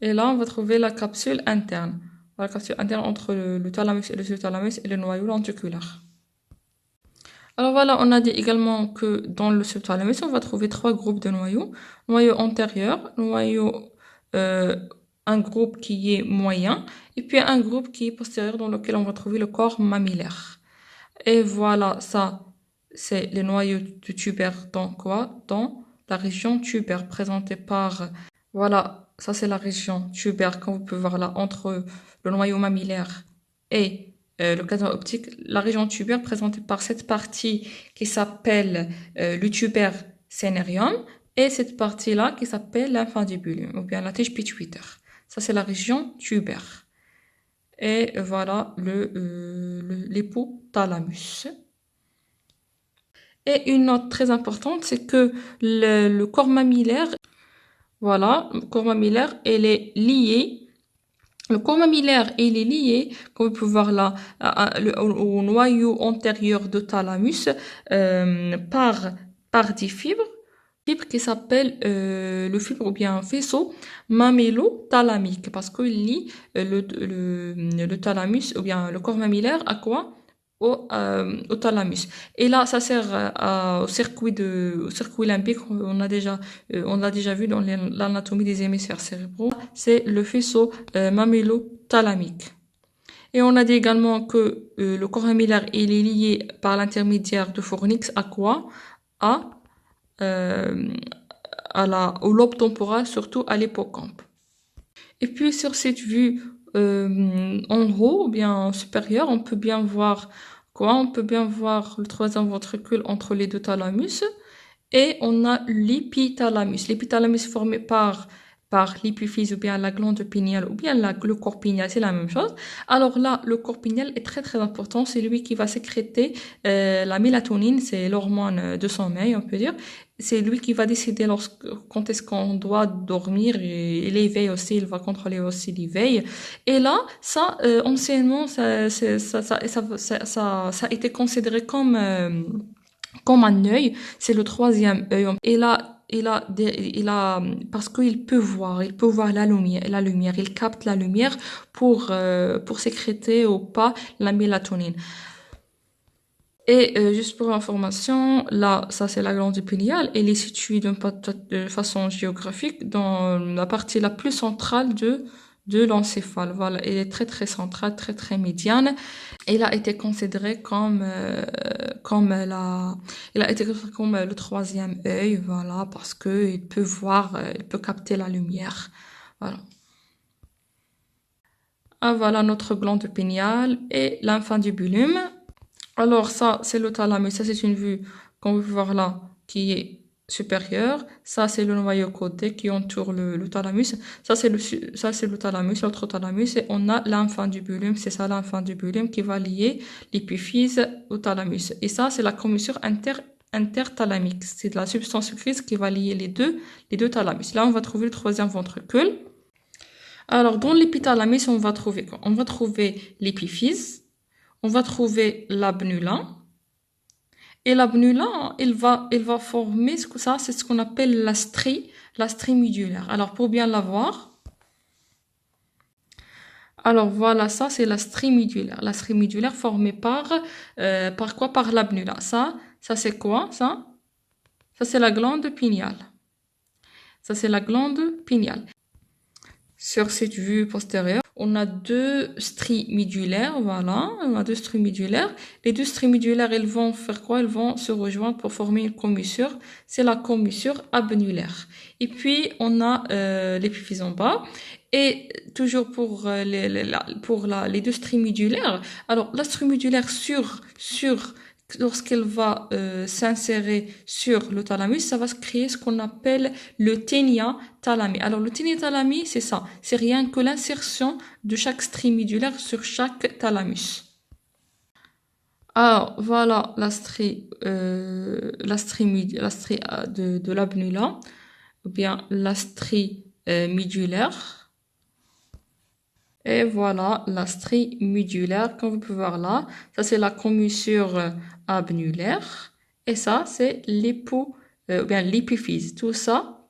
Et là, on va trouver la capsule interne. La capsule interne entre le thalamus et le subthalamus et le noyau lenticulaire. Alors voilà, on a dit également que dans le subthalamus, on va trouver 3 groupes de noyaux. Noyau antérieur, un groupe qui est moyen, et puis un groupe qui est postérieur dans lequel on va trouver le corps mammillaire. Et voilà, ça, c'est les noyaux du tubaire dans quoi? Dans la région tubaire présentée par... Voilà, ça c'est la région tubaire, comme vous pouvez voir là, entre le noyau mammillaire et le chiasme optique. La région tubaire présentée par cette partie qui s'appelle le tubaire cénérium et cette partie-là qui s'appelle l'infundibulum ou bien la tige pituitaire. Ça c'est la région tubaire. et voilà l'hypothalamus. Et une note très importante, c'est que le corps mammillaire, voilà, le corps mammillaire, elle est lié. Le corps mammillaire, il est lié, comme vous pouvez voir là, au noyau antérieur de thalamus par des fibres qui s'appelle le fibre ou bien faisceau mammellothalamique parce qu'il lie le thalamus ou bien le corps mammillaire à quoi? Au thalamus. Et là, ça sert au circuit limbique. On l'a déjà vu dans l'anatomie des hémisphères cérébraux. C'est le faisceau mammellothalamique. Et on a dit également que le corps mammillaire il est lié par l'intermédiaire de fornix à quoi? Euh, au lobe temporal, surtout à l'hippocampe. Et puis sur cette vue en haut ou bien supérieure, on peut bien voir quoi? On peut bien voir le troisième ventricule entre les deux thalamus et on a l'épithalamus. L'épithalamus formé par l'épiphyse ou bien la glande pinéale ou bien le corps pinéal, c'est la même chose. Alors là, le corps pinéal est très très important, c'est lui qui va sécréter la mélatonine, c'est l'hormone de sommeil, on peut dire. C'est lui qui va décider quand est-ce qu'on doit dormir et l'éveil aussi, il va contrôler aussi l'éveil. Et là, ça, anciennement, ça a été considéré comme un œil, c'est le troisième œil. Et là, parce qu'il peut voir la lumière, il capte la lumière pour sécréter ou pas la mélatonine. Et juste pour information, là, ça c'est la glande pinéale, elle est située de façon géographique dans la partie la plus centrale de l'encéphale. Voilà, elle est très très centrale, très très médiane. Elle a été considérée comme le troisième œil, voilà, parce que il peut voir, il peut capter la lumière. Voilà. Ah, voilà notre glande pinéale et l'infundibulum. Alors ça, c'est le thalamus. Ça, c'est une vue qu'on peut voir là qui est supérieure. Ça, c'est le noyau côté qui entoure le thalamus. Ça, c'est le thalamus, l'autre thalamus. Et on a l'infundibulum. C'est ça, l'infundibulum qui va lier l'épiphyse au thalamus. Et ça, c'est la commissure interthalamique. C'est de la substance grise qui va lier les deux thalamus. Là, on va trouver le troisième ventricule. Alors, dans l'épithalamus, on va trouver quoi? On va trouver l'épiphyse. On va trouver l'abnulin. Et l'abnulin, il va former ça, c'est ce qu'on appelle la strie médulaire. Alors, pour bien la voir, alors voilà, ça c'est la strie médulaire. La strie médulaire formée par quoi? Par l'abnulin. Ça c'est quoi? Ça c'est la glande pinéale. Ça c'est la glande pinéale. Sur cette vue postérieure, on a deux stries médulaires, voilà, on a deux stries médulaires. Les deux stries médulaires, elles vont faire quoi? Elles vont se rejoindre pour former une commissure, c'est la commissure abnulaire. Et puis, on a l'épiphyse en bas. Et toujours pour les deux stries médulaires, alors la strie médulaire lorsqu'elle va s'insérer sur le thalamus, ça va se créer ce qu'on appelle le ténia thalamé. Alors le ténia thalamé, c'est ça, c'est rien que l'insertion de chaque strie médulaire sur chaque thalamus. Alors voilà la strie de l'abnulin, ou bien la strie médulaire. Et voilà la strie médulaire, comme vous pouvez voir là. Ça, c'est la commissure abnulaire. Et ça, c'est l'épiphyse. Tout ça,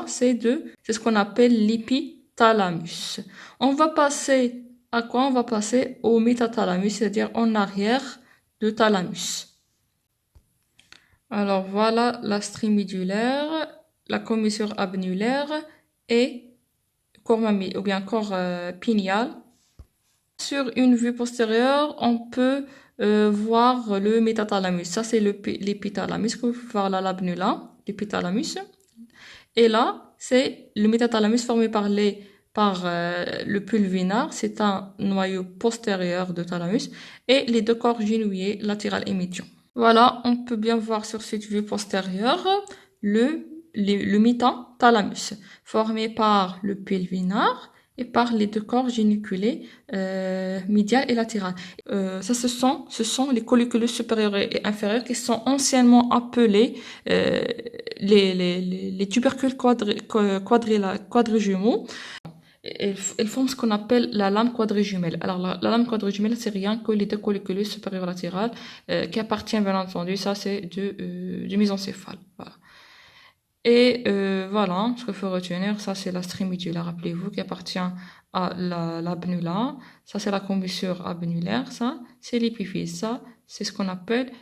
c'est ce qu'on appelle l'épithalamus. On va passer à quoi? On va passer au métathalamus, c'est-à-dire en arrière de thalamus. Alors, voilà la strie médulaire, la commissure abnulaire et corps mammillaire ou bien corps pinéal. Sur une vue postérieure, on peut voir le métathalamus. Ça, c'est l'épithalamus que vous pouvez voir là, l'abnulin, l'épithalamus. Et là, c'est le métathalamus formé par le pulvinar. C'est un noyau postérieur de thalamus. Et les deux corps genouillés, latéral et médian. Voilà, on peut bien voir sur cette vue postérieure le métathalamus, formé par le pulvinar et par les deux corps géniculés médial et latéral. Ce sont les colliculus supérieurs et inférieurs qui sont anciennement appelés les tubercules quadrijumeaux. Elles font ce qu'on appelle la lame quadrijumelle. Alors, la lame quadrijumelle, c'est rien que les deux colliculus supérieurs latérales qui appartiennent, bien entendu, ça c'est du mésencéphale. Voilà. Et voilà, ce qu'il faut retenir, ça c'est la strémidula, rappelez-vous, qui appartient à l'abnula. Ça c'est la commissure abnulaire, ça c'est l'épiphyse. Ça c'est ce qu'on appelle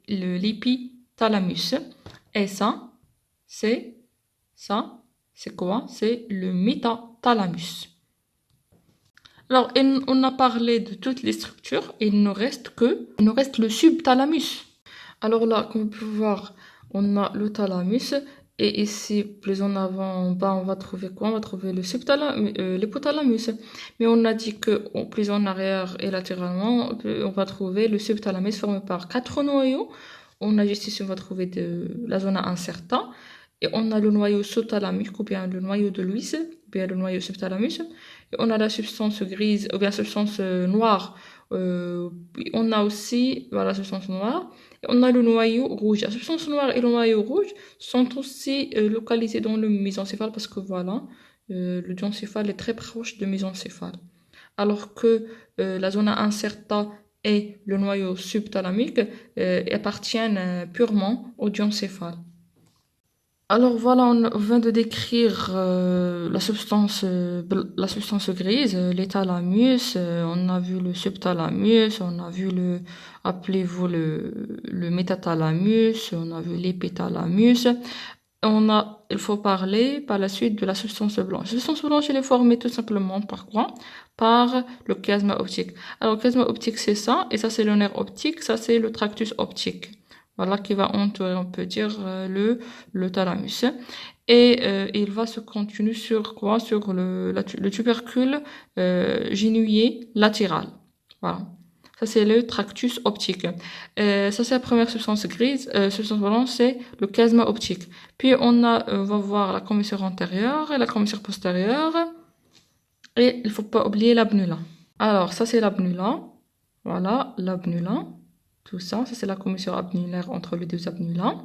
l'épithalamus. Et c'est c'est quoi? C'est le métathalamus. Alors, on a parlé de toutes les structures, et il nous reste le subthalamus. Alors là, comme vous pouvez voir, on a le thalamus, et ici, plus en avant, en bas, on va trouver quoi? On va trouver le l'hypothalamus. Mais on a dit que plus en arrière et latéralement, on va trouver le subthalamus formé par 4 noyaux. On a juste ici, on va trouver la zone incerta. Et on a le noyau sous-thalamique, ou bien le noyau de Lewis, ou bien le noyau subthalamus. Et on a la substance grise, ou bien la substance noire. On a aussi la substance noire. Et on a le noyau rouge. La substance noire et le noyau rouge sont aussi localisés dans le mésencéphale, parce que voilà, le diencéphale est très proche du mésencéphale. Alors que la zone incerta et le noyau subthalamique appartiennent purement au diencéphale. Alors voilà, on vient de décrire la substance grise, les thalamus, on a vu le subthalamus, on a vu appelez-vous le métathalamus, on a vu l'épithalamus. Il faut parler par la suite de la substance blanche. La substance blanche, elle est formée tout simplement par quoi? Par le chiasme optique. Alors, le chiasme optique, c'est ça, et ça, c'est le nerf optique, ça, c'est le tractus optique. Voilà, qui va entourer, on peut dire, le thalamus. Et il va se continuer sur quoi? Sur le tubercule génuyer latéral. Voilà. Ça, c'est le tractus optique. Ça, c'est la première substance grise. Substance blanche, c'est le chiasme optique. Puis, on va voir la commissure antérieure et la commissure postérieure. Et il faut pas oublier l'abnula. Alors, ça, c'est l'abnula. Voilà, l'abnula. Tout ça c'est la commissure abnulaire entre les deux abnulats.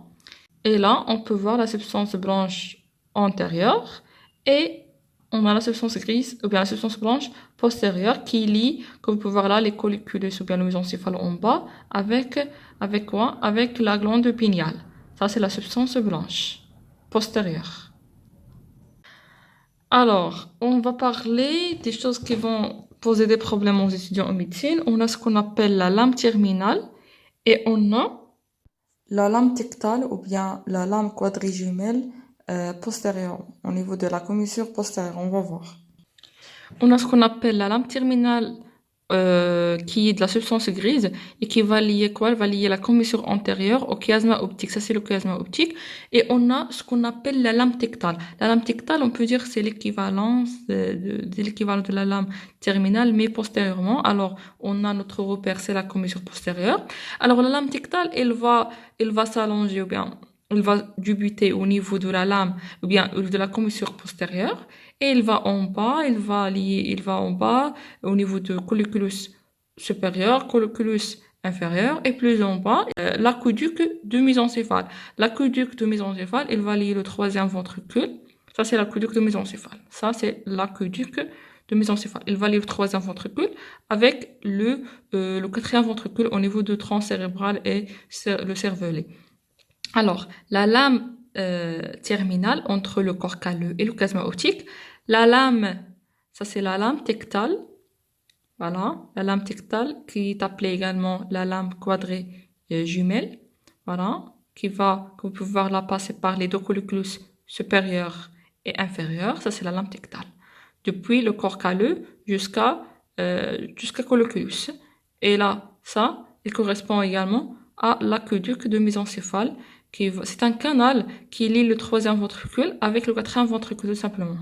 Et là, on peut voir la substance blanche antérieure et on a la substance grise ou bien la substance blanche postérieure qui lie, comme vous pouvez voir là, les colliculus ou bien le mésencéphale en bas avec quoi? Avec la glande pinéale. Ça, c'est la substance blanche postérieure. Alors, on va parler des choses qui vont poser des problèmes aux étudiants en médecine. On a ce qu'on appelle la lame terminale. Et on a la lame tectale ou bien la lame quadrijumelle postérieure, au niveau de la commissure postérieure, on va voir. On a ce qu'on appelle la lame terminale qui est de la substance grise et qui va lier quoi? Elle va lier la commissure antérieure au chiasme optique. Ça, c'est le chiasme optique. Et on a ce qu'on appelle la lame tectale. La lame tectale, on peut dire que c'est l'équivalent de la lame terminale, mais postérieurement. Alors, on a notre repère, c'est la commissure postérieure. Alors, la lame tectale, elle va s'allonger ou bien elle va débuter au niveau de la lame ou bien de la commissure postérieure. Et il va en bas, il va en bas au niveau de colliculus supérieur, colliculus inférieur et plus en bas, l'aqueduc de mésencéphale. L'aqueduc de mésencéphale, il va lier le troisième ventricule. Ça, c'est l'aqueduc de mésencéphale. Ça, c'est l'aqueduc de mésencéphale. Il va lier le troisième ventricule avec le quatrième ventricule au niveau du tronc cérébral et le cervelet. Alors, la lame terminale entre le corps calleux et le chiasme optique. La lame, ça c'est la lame tectale. Voilà, la lame tectale qui est appelée également la lame quadrijumelle. Voilà, qui va, comme vous pouvez voir là, passer par les deux colliculus supérieurs et inférieurs. Ça c'est la lame tectale. Depuis le corps calleux jusqu'à colliculus. Et là, ça, il correspond également à l'aqueduc de mésencéphale. C'est un canal qui lie le troisième ventricule avec le quatrième ventricule, tout simplement.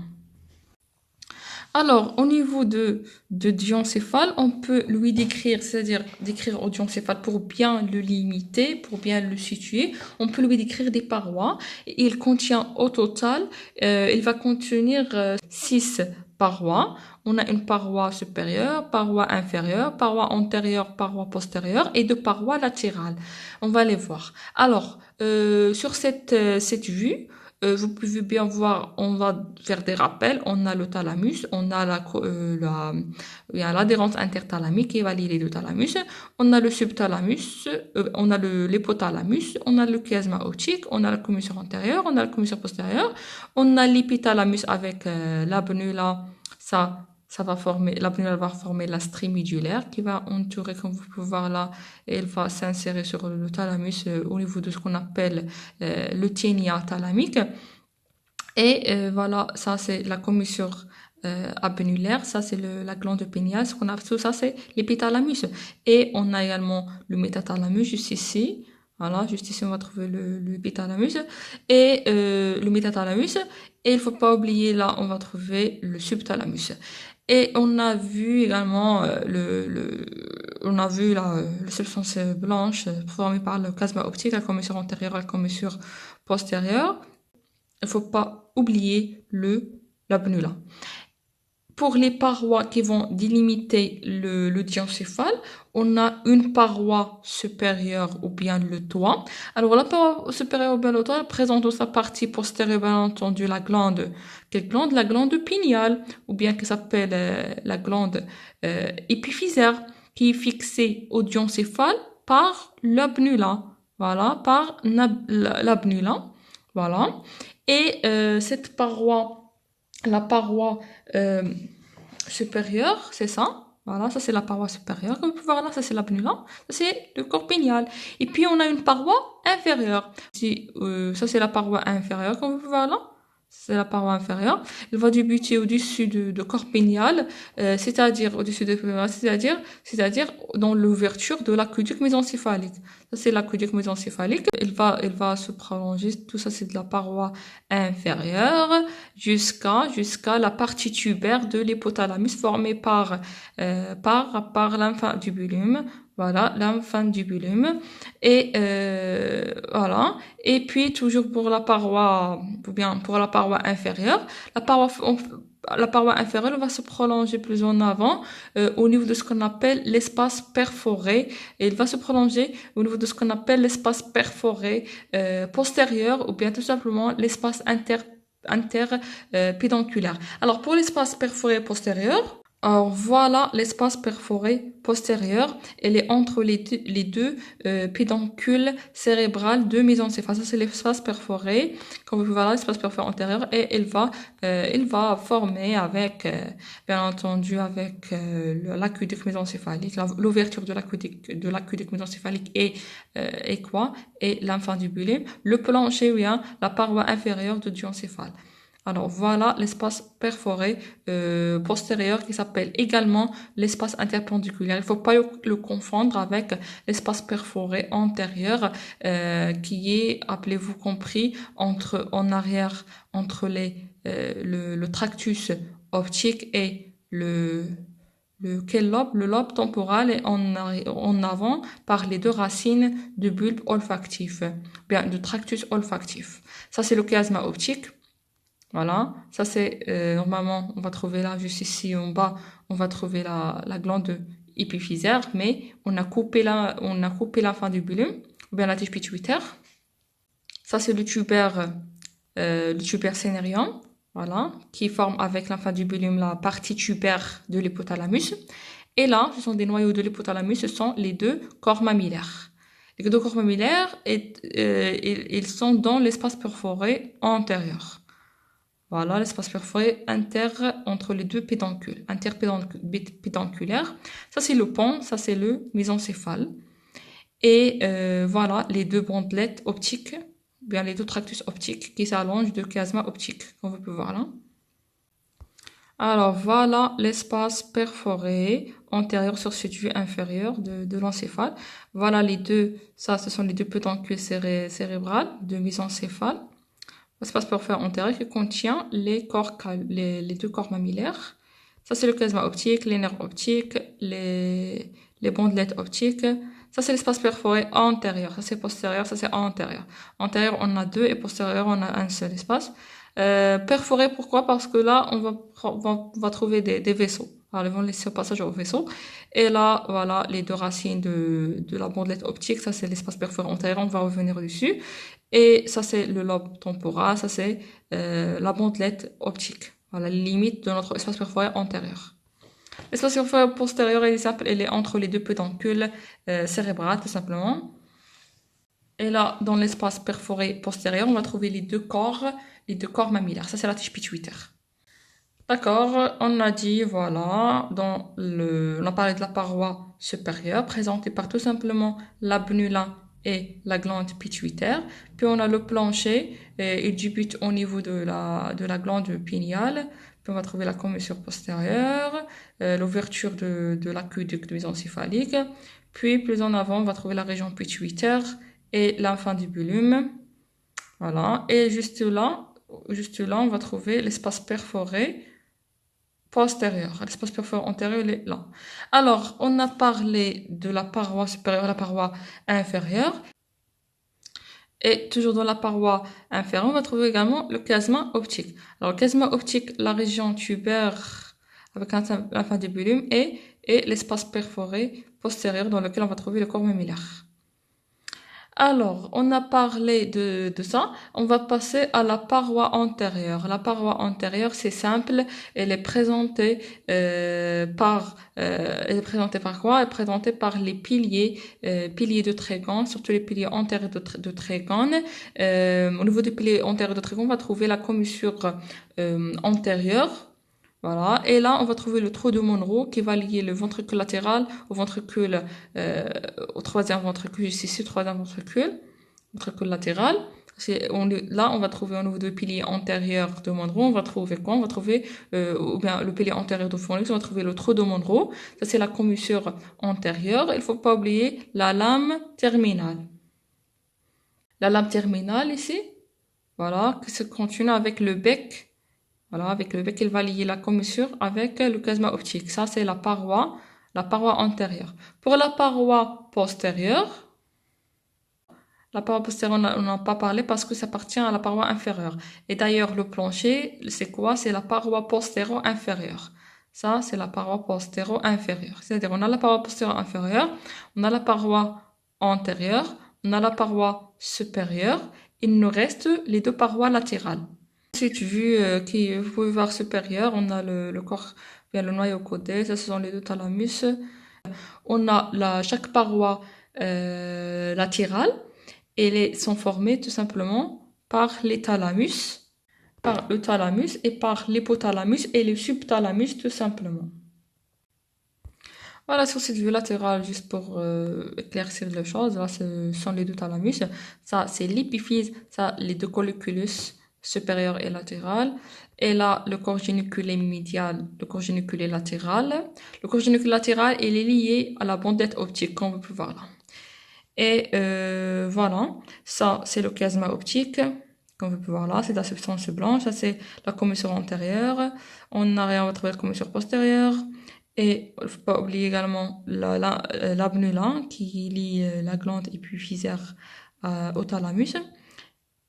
Alors, au niveau de diencéphale, on peut lui décrire, c'est-à-dire décrire au diencéphale pour bien le limiter, pour bien le situer. On peut lui décrire des parois. Il contient au total, il va contenir 6 parois. On a une paroi supérieure, paroi inférieure, paroi antérieure, paroi postérieure et deux parois latérales. On va les voir. Alors, sur cette vue, vous pouvez bien voir, on va faire des rappels. On a le thalamus, on a il y a l'adhérence interthalamique qui va lier le thalamus. On a le subthalamus, on a l'hypothalamus, on a le chiasma optique, on a la commissure antérieure, on a la commissure postérieure, on a l'épithalamus avec l'abnula. Ça va former, l'abnula va former la strie médulaire qui va entourer, comme vous pouvez voir là, et elle va s'insérer sur le thalamus au niveau de ce qu'on appelle le ténia thalamique. Et voilà, ça c'est la commissure abnulaire, ça c'est la glande péniale, ce qu'on a, tout ça c'est l'épithalamus. Et on a également le métathalamus juste ici. Voilà, juste ici on va trouver l'épithalamus et le métathalamus. Et il faut pas oublier là, on va trouver le subthalamus. Et on a vu également on a vu la substance blanche formée par le chiasma optique, la commissure antérieure et la commissure postérieure. Il faut pas oublier l'abnula. Pour les parois qui vont délimiter le diencéphale, on a une paroi supérieure ou bien le toit. Alors la paroi supérieure ou bien le toit présente dans sa partie postérieure bien entendu la glande. Quelle glande? La glande pinéale ou bien qui s'appelle la glande épiphysaire qui est fixée au diencéphale par l'abnula. Voilà, par l'abnula. Voilà. Et cette paroi, la paroi supérieure, c'est ça. Voilà, ça c'est la paroi supérieure. Comme vous pouvez voir là, ça c'est l'abnula. Ça c'est le corps pénial. Et puis on a une paroi inférieure. Ça c'est la paroi inférieure, comme vous pouvez voir là. C'est la paroi inférieure. Elle va débuter au-dessus de corps pénial, c'est-à-dire au-dessus de c'est-à-dire dans l'ouverture de l'aqueduc mésencéphalique. Ça c'est l'aqueduc mésencéphalique. Elle va se prolonger. Tout ça c'est de la paroi inférieure jusqu'à la partie tubaire de l'hypothalamus formée par l'infundibulum. Voilà, l'infundibulum. Et voilà. Et puis toujours pour la paroi, ou bien pour la paroi inférieure, la paroi inférieure va se prolonger plus en avant au niveau de ce qu'on appelle l'espace perforé. Et il va se prolonger au niveau de ce qu'on appelle l'espace perforé postérieur ou bien tout simplement l'espace pédonculaire. Alors pour l'espace perforé postérieur, alors voilà l'espace perforé postérieur. Elle est entre les deux pédoncules cérébrales de mésencéphale. Ça c'est l'espace perforé. Comme vous pouvez voir l'espace perforé antérieur et elle va former avec, bien entendu, avec l'aqueduc mésencéphalique, l'ouverture de l'aqueduc mésencéphalique et quoi? Et l'infundibulum, le plancher, bien, la paroi inférieure du diencéphale. Alors voilà l'espace perforé postérieur qui s'appelle également l'espace interpendiculaire. Il ne faut pas le confondre avec l'espace perforé antérieur qui est, appelez-vous compris, en arrière entre le tractus optique et quel lobe? Le lobe temporal et en avant par les deux racines du bulbe olfactif, bien du tractus olfactif. Ça c'est le chiasma optique. Voilà, ça c'est normalement on va trouver là juste ici en bas, on va trouver la glande épiphysaire, mais on a coupé l'infundibulum ou bien la tige pituitaire. Ça c'est le tuber cénérium, voilà, qui forme avec l'infundibulum la partie tubaire de l'hypothalamus. Et là, ce sont des noyaux de l'hypothalamus, ce sont les deux corps mammillaires. Les deux corps mammillaires, ils sont dans l'espace perforé antérieur. Voilà, l'espace perforé entre les deux pédoncules, interpédonculaire. Ça, c'est le pont, ça, c'est le mésencéphale. Et voilà, les deux bandelettes optiques, bien les deux tractus optiques qui s'allongent de chiasma optique, comme vous pouvez voir là. Alors, voilà l'espace perforé antérieur sur cette vue inférieure de l'encéphale. Voilà ce sont les deux pédoncules cérébrales de mésencéphale. L'espace perforé antérieur qui contient les deux corps mammillaires. Ça, c'est le chiasma optique, les nerfs optiques, les bandelettes optiques. Ça, c'est l'espace perforé antérieur. Ça, c'est postérieur. Ça, c'est antérieur. Antérieur, on a deux et postérieur, on a un seul espace. Perforé, pourquoi? Parce que là, on va trouver des vaisseaux. Alors, ils vont laisser au passage au vaisseau. Et là, voilà, les deux racines de la bandelette optique. Ça, c'est l'espace perforé antérieur. On va revenir dessus. Et ça, c'est le lobe temporal. Ça, c'est la bandelette optique. Voilà, les limites de notre espace perforé antérieur. L'espace perforé postérieur, il est simple, elle est entre les deux pédoncules cérébrales, tout simplement. Et là, dans l'espace perforé postérieur, on va trouver les deux corps mammillaires. Ça, c'est la tige pituitaire. D'accord, on a dit, voilà, on a parlé de la paroi supérieure, présentée par tout simplement l'abnulin et la glande pituitaire. Puis on a le plancher, il débute au niveau de la glande pinéale. Puis on va trouver la commissure postérieure, l'ouverture de l'aqueduc mésencéphalique. Puis plus en avant, on va trouver la région pituitaire et l'infundibulum. Voilà, et juste là, on va trouver l'espace perforé postérieur. L'espace perforé antérieur, il est là. Alors, on a parlé de la paroi supérieure et la paroi inférieure. Et toujours dans la paroi inférieure, on va trouver également le chiasma optique. Alors, le chiasma optique, la région tubaire avec l'infundibulum et l'espace perforé postérieur dans lequel on va trouver le corps mammillaire. Alors, on a parlé de ça. On va passer à la paroi antérieure. La paroi antérieure, c'est simple. Elle est présentée elle est présentée par quoi? Elle est présentée par les piliers de trigone, surtout les piliers antérieurs de trigone. Au niveau des piliers antérieurs de trigone, on va trouver la commissure antérieure. Voilà. Et là, on va trouver le trou de Monro qui va lier le ventricule latéral au troisième ventricule, ici, troisième ventricule latéral. Là, on va trouver au niveau du pilier antérieur de Monro, on va trouver quoi? On va trouver, ou bien le pilier antérieur de Fonlix, on va trouver le trou de Monro. Ça, c'est la commissure antérieure. Il faut pas oublier la lame terminale. La lame terminale ici, voilà, qui se continue avec le bec. Voilà, avec le bec, il va lier la commissure avec le chiasma optique. Ça, c'est la paroi antérieure. Pour la paroi postérieure, on n'en a pas parlé parce que ça appartient à la paroi inférieure. Et d'ailleurs, le plancher, c'est quoi? C'est la paroi postéro-inférieure. Ça, c'est la paroi postéro-inférieure. C'est-à-dire, on a la paroi postéro-inférieure, on a la paroi antérieure, on a la paroi supérieure. Il nous reste les deux parois latérales. Ensuite, vous pouvez voir supérieur, on a le corps, bien le noyau caudé, ça ce sont les deux thalamus. On a chaque paroi latérale, et sont formées tout simplement par les thalamus, par le thalamus et par l'hypothalamus et le subthalamus tout simplement. Voilà, sur cette vue latérale, juste pour éclaircir les choses, là ce sont les deux thalamus, ça c'est l'épiphyse, ça les deux colliculus supérieur et latéral. Et là, le corps géniculé médial, le corps géniculé latéral. Le corps géniculé latéral, il est lié à la bandelette optique, comme vous pouvez voir là. Et voilà, ça c'est le chiasma optique, comme vous pouvez voir là, c'est la substance blanche. Ça c'est la commissure antérieure. On a trouvé la commissure postérieure. Et il ne faut pas oublier également l'abnulin qui lie la glande épiphysaire au thalamus.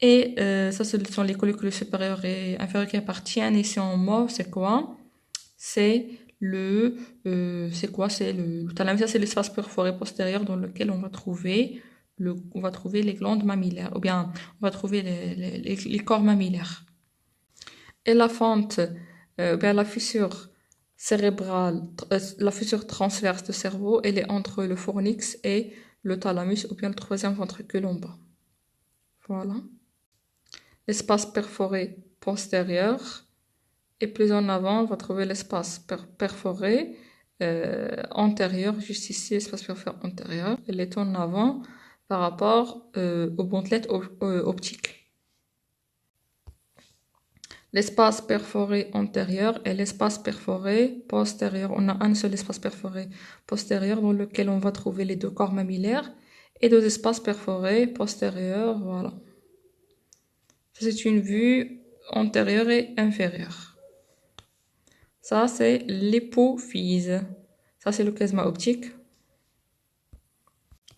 Et ça, ce sont les collicules supérieurs et inférieurs qui appartiennent. Ici en mauve, c'est quoi? C'est le thalamus. Ça, c'est l'espace perforé postérieur dans lequel on va trouver les glandes mammillaires, ou bien on va trouver les corps mammillaires. Et la fente, bien la fissure cérébrale, la fissure transverse du cerveau, elle est entre le fornix et le thalamus, ou bien le troisième ventricule en bas. Voilà. L'espace perforé postérieur, et plus en avant, on va trouver l'espace perforé antérieur, juste ici, l'espace perforé antérieur. Elle est en avant par rapport aux bandelettes optiques. L'espace perforé antérieur et l'espace perforé postérieur. On a un seul espace perforé postérieur dans lequel on va trouver les deux corps mammillaires et deux espaces perforés postérieurs, voilà. C'est une vue antérieure et inférieure. Ça, c'est l'hypophyse. Ça, c'est le chiasma optique.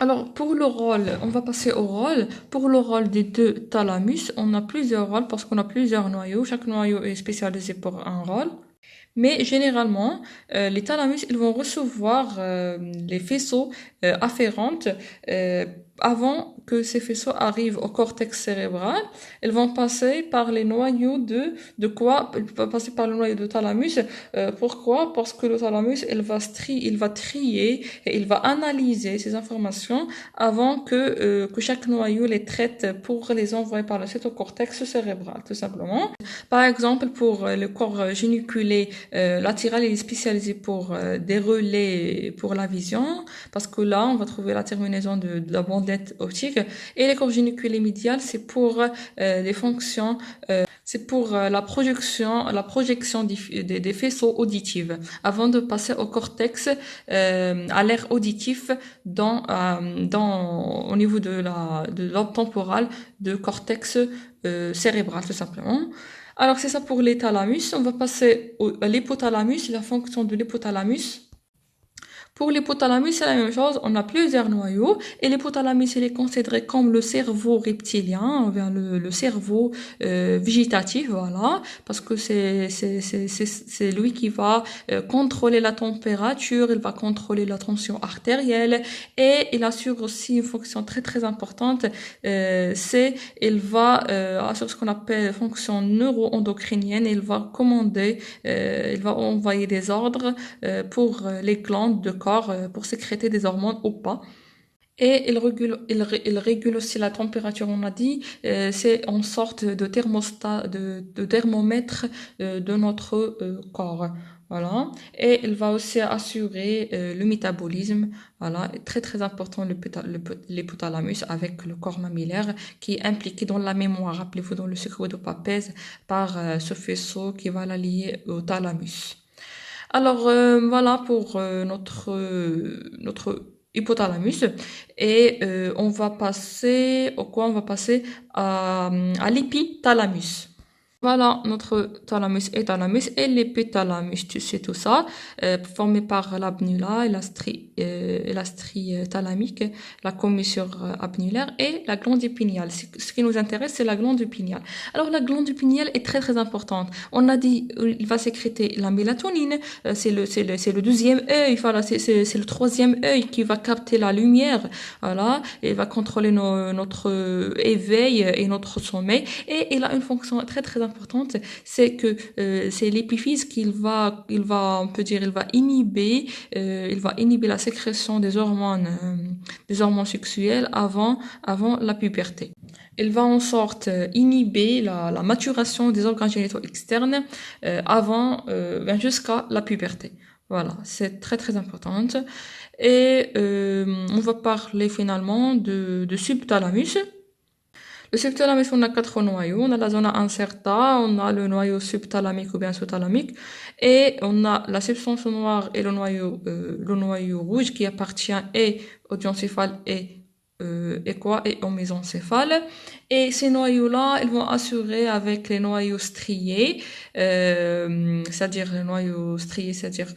Alors, pour le rôle, on va passer au rôle. Pour le rôle des deux thalamus, on a plusieurs rôles parce qu'on a plusieurs noyaux. Chaque noyau est spécialisé pour un rôle. Mais généralement, les thalamus, ils vont recevoir les faisceaux afférentes euh, avant que ces faisceaux arrivent au cortex cérébral. Ils vont passer par les noyaux de quoi? Ils vont passer par le noyau de thalamus. Pourquoi? Parce que le thalamus, il va trier et il va analyser ces informations avant que chaque noyau les traite pour les envoyer par la suite au cortex cérébral, tout simplement. Par exemple, pour le corps géniculé latéral, il est spécialisé pour des relais pour la vision, parce que là, on va trouver la terminaison de la bandelette optique. Et le corps géniculé médial, c'est pour des fonctions, c'est pour la projection des faisceaux auditifs, avant de passer au cortex, à l'aire auditif au niveau de l'aube temporale, de cortex cérébral, tout simplement. Alors, c'est ça pour les thalamus. On va passer à l'hypothalamus, la fonction de l'hypothalamus. Pour l'hypothalamus, c'est la même chose. On a plusieurs noyaux et l'hypothalamus, il est considéré comme le cerveau reptilien, ou bien le cerveau végétatif, voilà, parce que c'est lui qui va contrôler la température, il va contrôler la tension artérielle et il assure aussi une fonction très très importante. Il va assurer ce qu'on appelle fonction neuro-endocrinienne. Il va commander, il va envoyer des ordres pour les glandes de corps pour sécréter des hormones ou pas. Et il régule aussi la température, on a dit, c'est en sorte de thermostat, de thermomètre de notre corps. Voilà. Et il va aussi assurer le métabolisme. Voilà. Très très important l'hypothalamus avec le corps mammillaire qui est impliqué dans la mémoire. Rappelez-vous dans le circuit de Papez par ce faisceau qui va la lier au thalamus. Alors voilà pour notre hypothalamus et on va passer on va passer à l'épithalamus. Voilà notre thalamus et thalamus et l'épithalamus, tu sais tout ça, formé par l'abnula et la strie thalamique, la commissure abnulaire et la glande épiniale. Ce qui nous intéresse, c'est la glande épiniale. Alors la glande épiniale est très très importante. On a dit il va sécréter la mélatonine, c'est le deuxième œil, voilà, c'est le troisième œil qui va capter la lumière, voilà, et va contrôler notre éveil et notre sommeil. Et il a une fonction très très importante, c'est que c'est l'épiphyse on peut dire, il va inhiber la sécrétion des hormones sexuelles avant la puberté. Il va en sorte inhiber la maturation des organes génitaux externes jusqu'à la puberté. Voilà, c'est très très importante. Et on va parler finalement de subthalamus. Le subthalamus, on a 4 noyaux. On a la zona incerta, on a le noyau subthalamique ou bien sous-thalamique, et on a la substance noire et le noyau rouge qui appartient et au diencéphale et au mésencéphale. Et ces noyaux-là, ils vont assurer avec les noyaux striés, c'est-à-dire les noyaux striés, c'est-à-dire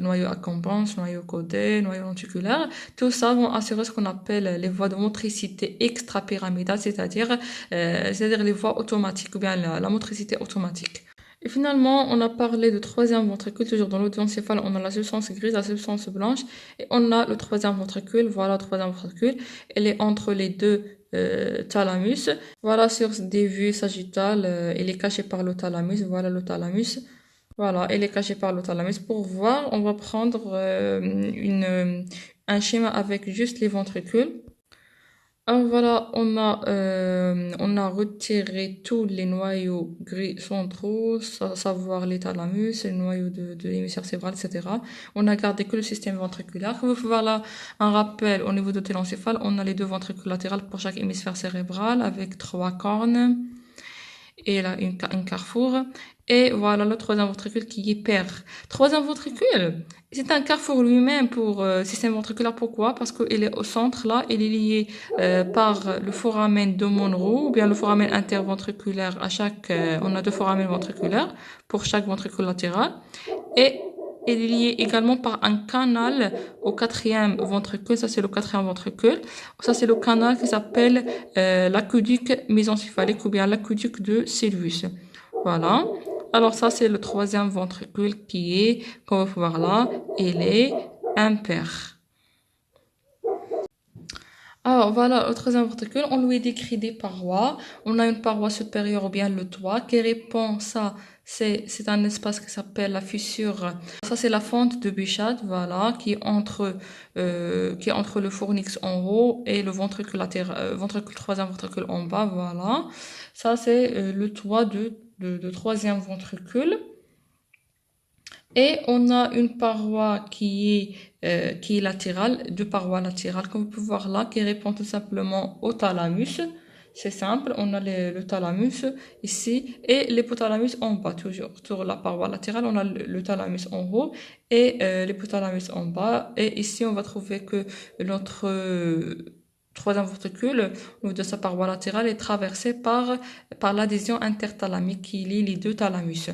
noyau accumbens, noyau codé, noyau lenticulaire. Tout ça vont assurer ce qu'on appelle les voies de motricité extrapyramidale, c'est-à-dire les voies automatiques ou bien la motricité automatique. Et finalement, on a parlé de troisième ventricule, toujours dans l'audiocéphale, on a la substance grise, la substance blanche, et on a le troisième ventricule, voilà le troisième ventricule, elle est entre les deux thalamus, voilà sur des vues sagittales, elle est cachée par le thalamus, voilà le thalamus, voilà, elle est cachée par le thalamus. Pour voir, on va prendre un schéma avec juste les ventricules. Alors voilà, on a retiré tous les noyaux gris centraux, savoir les thalamus, les noyaux de l'hémisphère cérébral, etc. On a gardé que le système ventriculaire. Voilà un rappel au niveau de télencéphale. On a les 2 ventricules latérales pour chaque hémisphère cérébral avec 3 cornes et là un carrefour. Et voilà le troisième ventricule qui est pair. Troisième ventricule, c'est un carrefour lui-même pour système ventriculaire. Pourquoi? Parce qu'il est au centre là, il est lié par le foramen de Monro ou bien le foramen interventriculaire. On a 2 foramens ventriculaires pour chaque ventricule latéral. Et elle est liée également par un canal au quatrième ventricule. Ça, c'est le quatrième ventricule. Ça, c'est le canal qui s'appelle l'aqueduc mésencéphalique ou bien l'aqueduc de Sylvius. Voilà. Alors ça, c'est le troisième ventricule qui est, comme on peut voir là, il est impair. Alors voilà, le troisième ventricule, on lui décrit des parois. On a une paroi supérieure ou bien le toit qui répond, ça, c'est un espace qui s'appelle la fissure. Ça, c'est la fente de Bichat, voilà, qui est entre le fornix en haut et le ventricule latéral, troisième ventricule en bas, voilà. Ça, c'est le toit de troisième ventricule. Et on a une paroi qui est latérale, deux parois latérales, comme vous pouvez voir là, qui répond tout simplement au thalamus. C'est simple, on a le thalamus ici et l'hypothalamus en bas, toujours sur la paroi latérale, on a le thalamus en haut et l'hypothalamus en bas. Et ici, on va trouver que notre troisième ventricule, au niveau de sa paroi latérale, est traversé par l'adhésion interthalamique qui lie les deux thalamus.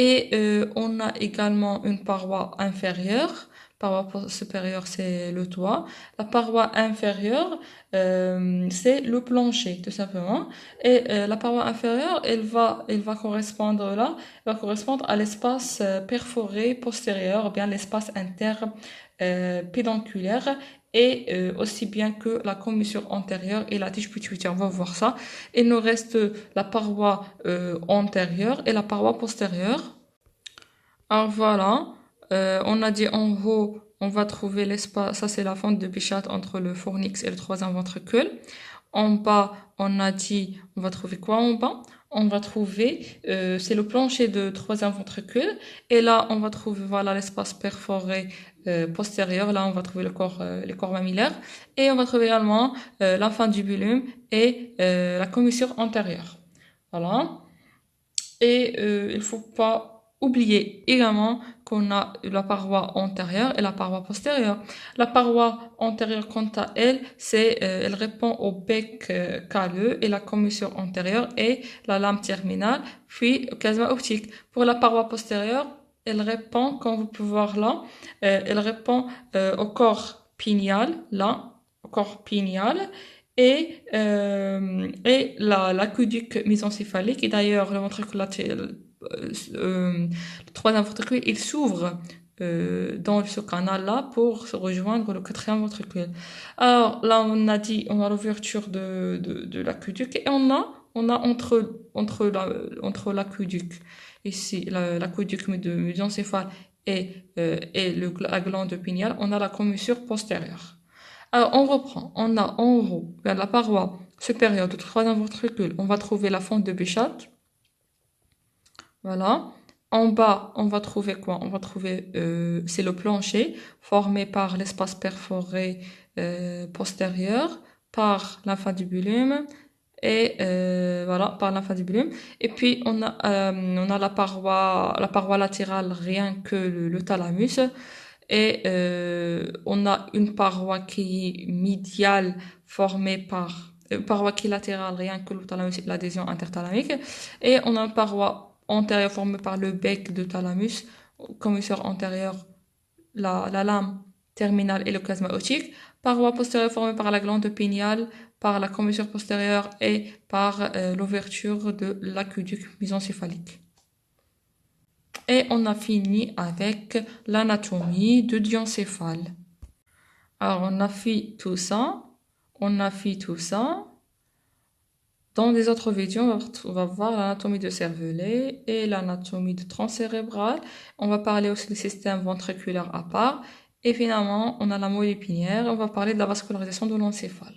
Et on a également une paroi inférieure. Paroi supérieure, c'est le toit. La paroi inférieure, c'est le plancher, tout simplement. Et la paroi inférieure, elle va correspondre là, elle va correspondre à l'espace perforé postérieur, ou bien l'espace interpédonculaire. Et aussi bien que la commissure antérieure et la tige pituitaire. On va voir ça. Il nous reste la paroi antérieure et la paroi postérieure. Alors voilà, on a dit en haut, on va trouver l'espace, ça c'est la fente de Bichat entre le fornix et le troisième ventricule. En bas, on a dit, on va trouver quoi en bas? On va trouver, c'est le plancher de troisième ventricule. Et là, on va trouver, voilà, l'espace perforé postérieur. Là, on va trouver les corps mammillaires. Et on va trouver également l'infundibulum et la commissure antérieure. Voilà. Et il faut pas oublier également qu'on a la paroi antérieure et la paroi postérieure. La paroi antérieure, quant à elle, elle répond au bec calleux et la commissure antérieure et la lame terminale, puis au chiasma optique. Pour la paroi postérieure, elle répond, comme vous pouvez voir là, elle répond au corps pinéal, là, au corps pinéal, et l'aqueduc mésencéphalique. Et d'ailleurs, le ventricule le troisième ventricule, il s'ouvre dans ce canal-là pour se rejoindre le quatrième ventricule. Alors là, on a dit, on a l'ouverture de l'aqueduc et on a entre l'aqueduc, ici, l'aqueduc mésencéphale et la glande pinéale, on a la commissure postérieure. Alors, on reprend. On a en haut, vers la paroi supérieure du troisième ventricule, on va trouver la fente de Bichat. Voilà. En bas, on va trouver quoi? On va trouver, c'est le plancher formé par l'espace perforé postérieur, par l'infundibulum et voilà, par l'infundibulum. Et puis on a la paroi latérale, rien que le thalamus. Et on a une paroi qui est médiale formée par une paroi qui est latérale, rien que le thalamus et l'adhésion interthalamique. Et on a une paroi antérieure formée par le bec de thalamus, commissure antérieure, la lame terminale et le chiasma optique. Paroi postérieure formée par la glande pinéale, par la commissure postérieure et par l'ouverture de l'aqueduc mésencéphalique. Et on a fini avec l'anatomie de diencéphale. Alors, on a fait tout ça. Dans les autres vidéos, on va voir l'anatomie de cervelet et l'anatomie de tronc cérébral. On va parler aussi du système ventriculaire à part. Et finalement, on a la moelle épinière. On va parler de la vascularisation de l'encéphale.